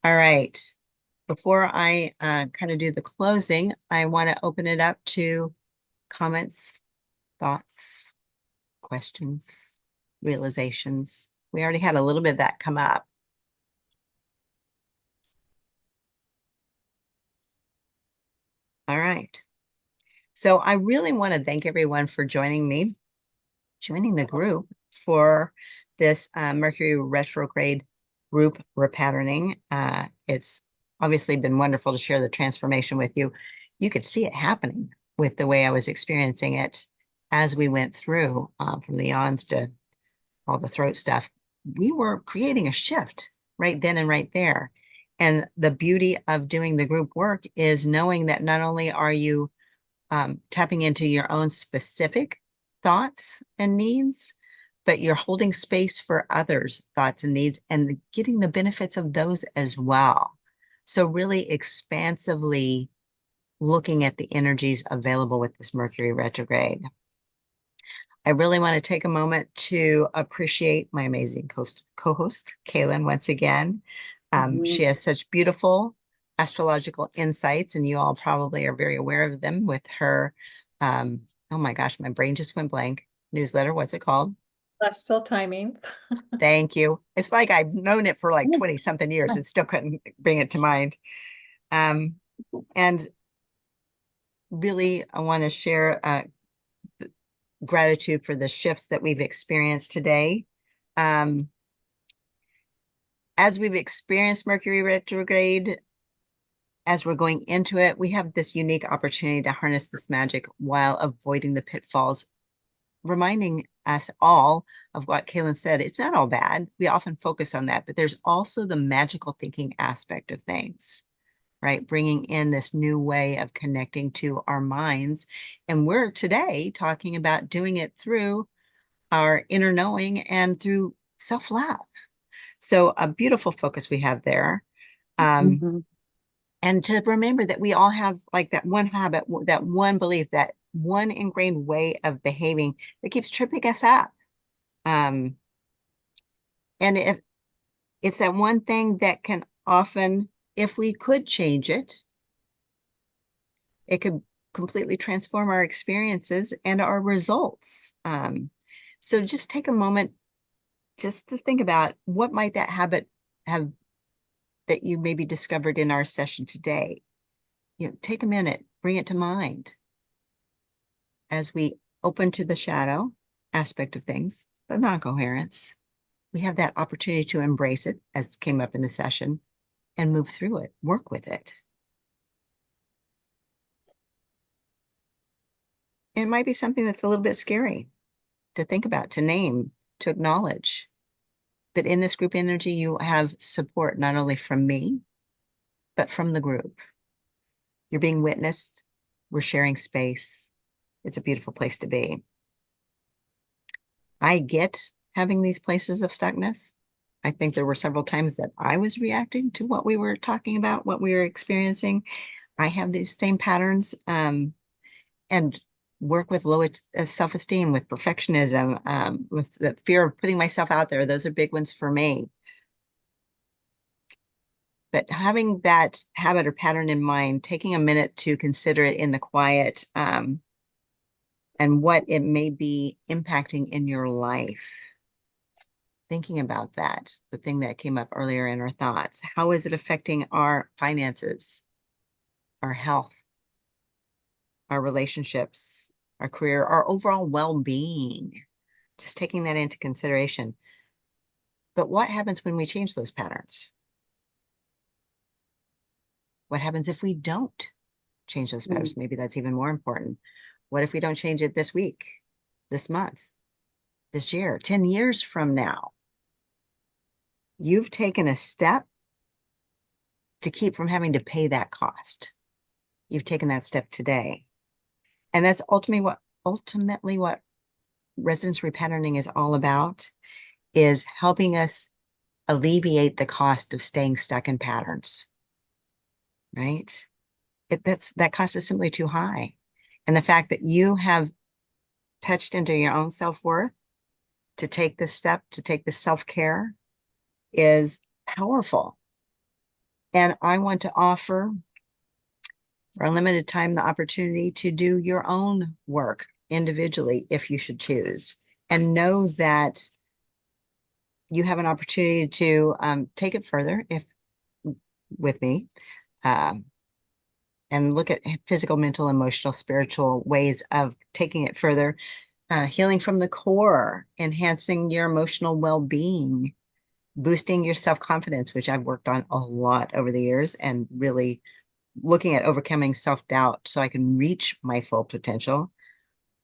All right. Before I kind of do the closing, I want to open it up to comments, thoughts, questions, realizations. We already had a little bit of that come up. All right. So I really want to thank everyone for joining the group for this Mercury Retrograde group repatterning. It's obviously been wonderful to share the transformation with you. You could see it happening with the way I was experiencing it as we went through from the yawns to all the throat stuff, we were creating a shift right then and right there. And the beauty of doing the group work is knowing that not only are you tapping into your own specific thoughts and needs, but you're holding space for others' thoughts and needs and getting the benefits of those as well. So really expansively looking at the energies available with this Mercury retrograde. I really want to take a moment to appreciate my amazing co-host, Cayelin, once again. She has such beautiful astrological insights, and you all probably are very aware of them with her, oh my gosh, my brain just went blank, newsletter. What's it called? Celestial timing. Thank you. It's like I've known it for like 20 something years and still couldn't bring it to mind. And really, I want to share gratitude for the shifts that we've experienced today. As we've experienced Mercury retrograde, as we're going into it, we have this unique opportunity to harness this magic while avoiding the pitfalls, reminding us all of what Cayelin said. It's not all bad. We often focus on that, but there's also the magical thinking aspect of things, right? Bringing in this new way of connecting to our minds. And we're today talking about doing it through our inner knowing and through self-love. So a beautiful focus we have there. And to remember that we all have like that one habit, that one belief, that one ingrained way of behaving that keeps tripping us up. And if it's that one thing that can often, if we could change it, it could completely transform our experiences and our results. So just take a moment just to think about what might that habit have that you maybe discovered in our session today. You know, take a minute, bring it to mind as we open to the shadow aspect of things, the non-coherence. We have that opportunity to embrace it, as came up in the session, and move through it, work with it. It might be something that's a little bit scary to think about, to name, to acknowledge. But in this group energy, you have support not only from me, but from the group. You're being witnessed. We're sharing space. It's a beautiful place to be. I get having these places of stuckness. I think there were several times that I was reacting to what we were talking about, what we were experiencing. I have these same patterns and work with low self-esteem, with perfectionism, with the fear of putting myself out there. Those are big ones for me. But having that habit or pattern in mind, taking a minute to consider it in the quiet and what it may be impacting in your life. Thinking about that, the thing that came up earlier in our thoughts. How is it affecting our finances, our health, our relationships, our career, our overall well-being? Just taking that into consideration. But what happens when we change those patterns? What happens if we don't change those patterns? Maybe that's even more important. What if we don't change it this week, this month, this year, 10 years from now? You've taken a step to keep from having to pay that cost. You've taken that step today. And that's ultimately what resonance repatterning is all about, is helping us alleviate the cost of staying stuck in patterns, right? That cost is simply too high. And the fact that you have touched into your own self-worth to take this step, to take this self-care, is powerful. And I want to offer, for a limited time, the opportunity to do your own work individually if you should choose. And know that you have an opportunity to take it further with me and look at physical, mental, emotional, spiritual ways of taking it further. Healing from the core, enhancing your emotional well-being, boosting your self-confidence, which I've worked on a lot over the years, and really looking at overcoming self-doubt so I can reach my full potential,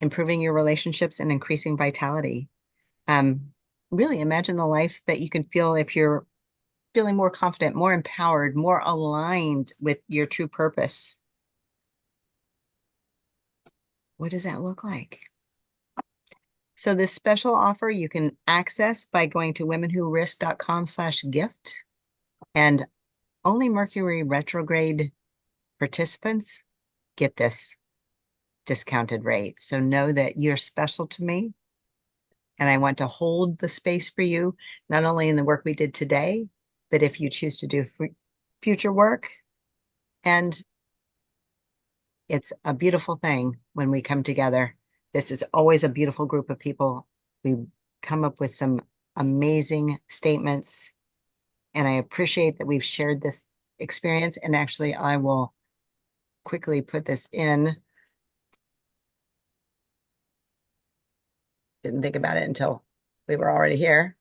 improving your relationships and increasing vitality. really imagine the life that you can feel if you're feeling more confident, more empowered, more aligned with your true purpose. What does that look like? So this special offer you can access by going to womenwhorisk.com/gift, and only Mercury Retrograde participants get this discounted rate. So know that you're special to me, and I want to hold the space for you, not only in the work we did today, but if you choose to do future work. And it's a beautiful thing when we come together. This is always a beautiful group of people. We come up with some amazing statements, and I appreciate that we've shared this experience. And actually, I will quickly put this in. Didn't think about it until we were already here.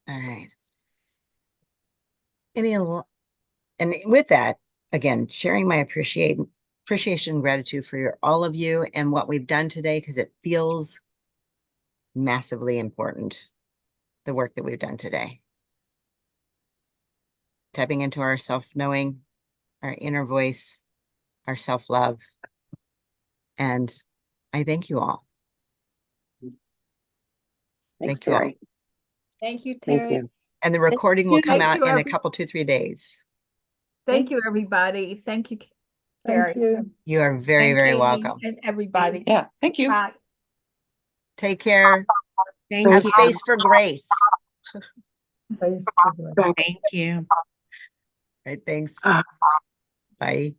All right. And with that, again, sharing my appreciation and gratitude for all of you and what we've done today, because it feels massively important, the work that we've done today. Tapping into our self-knowing, our inner voice, our self-love. And I thank you all. Thanks, Thank you all. Teri. Thank you, Thank Teri. you. And the recording will come Thank out you, in a every- couple, 2-3 days. Thank you, everybody. Thank you, Thank Teri. you. You are very, And very Katie welcome. And everybody. Yeah, thank you. Bye. Take care. Thank Have you. space for grace. Basically. Thank you. All right, thanks. Uh, Bye.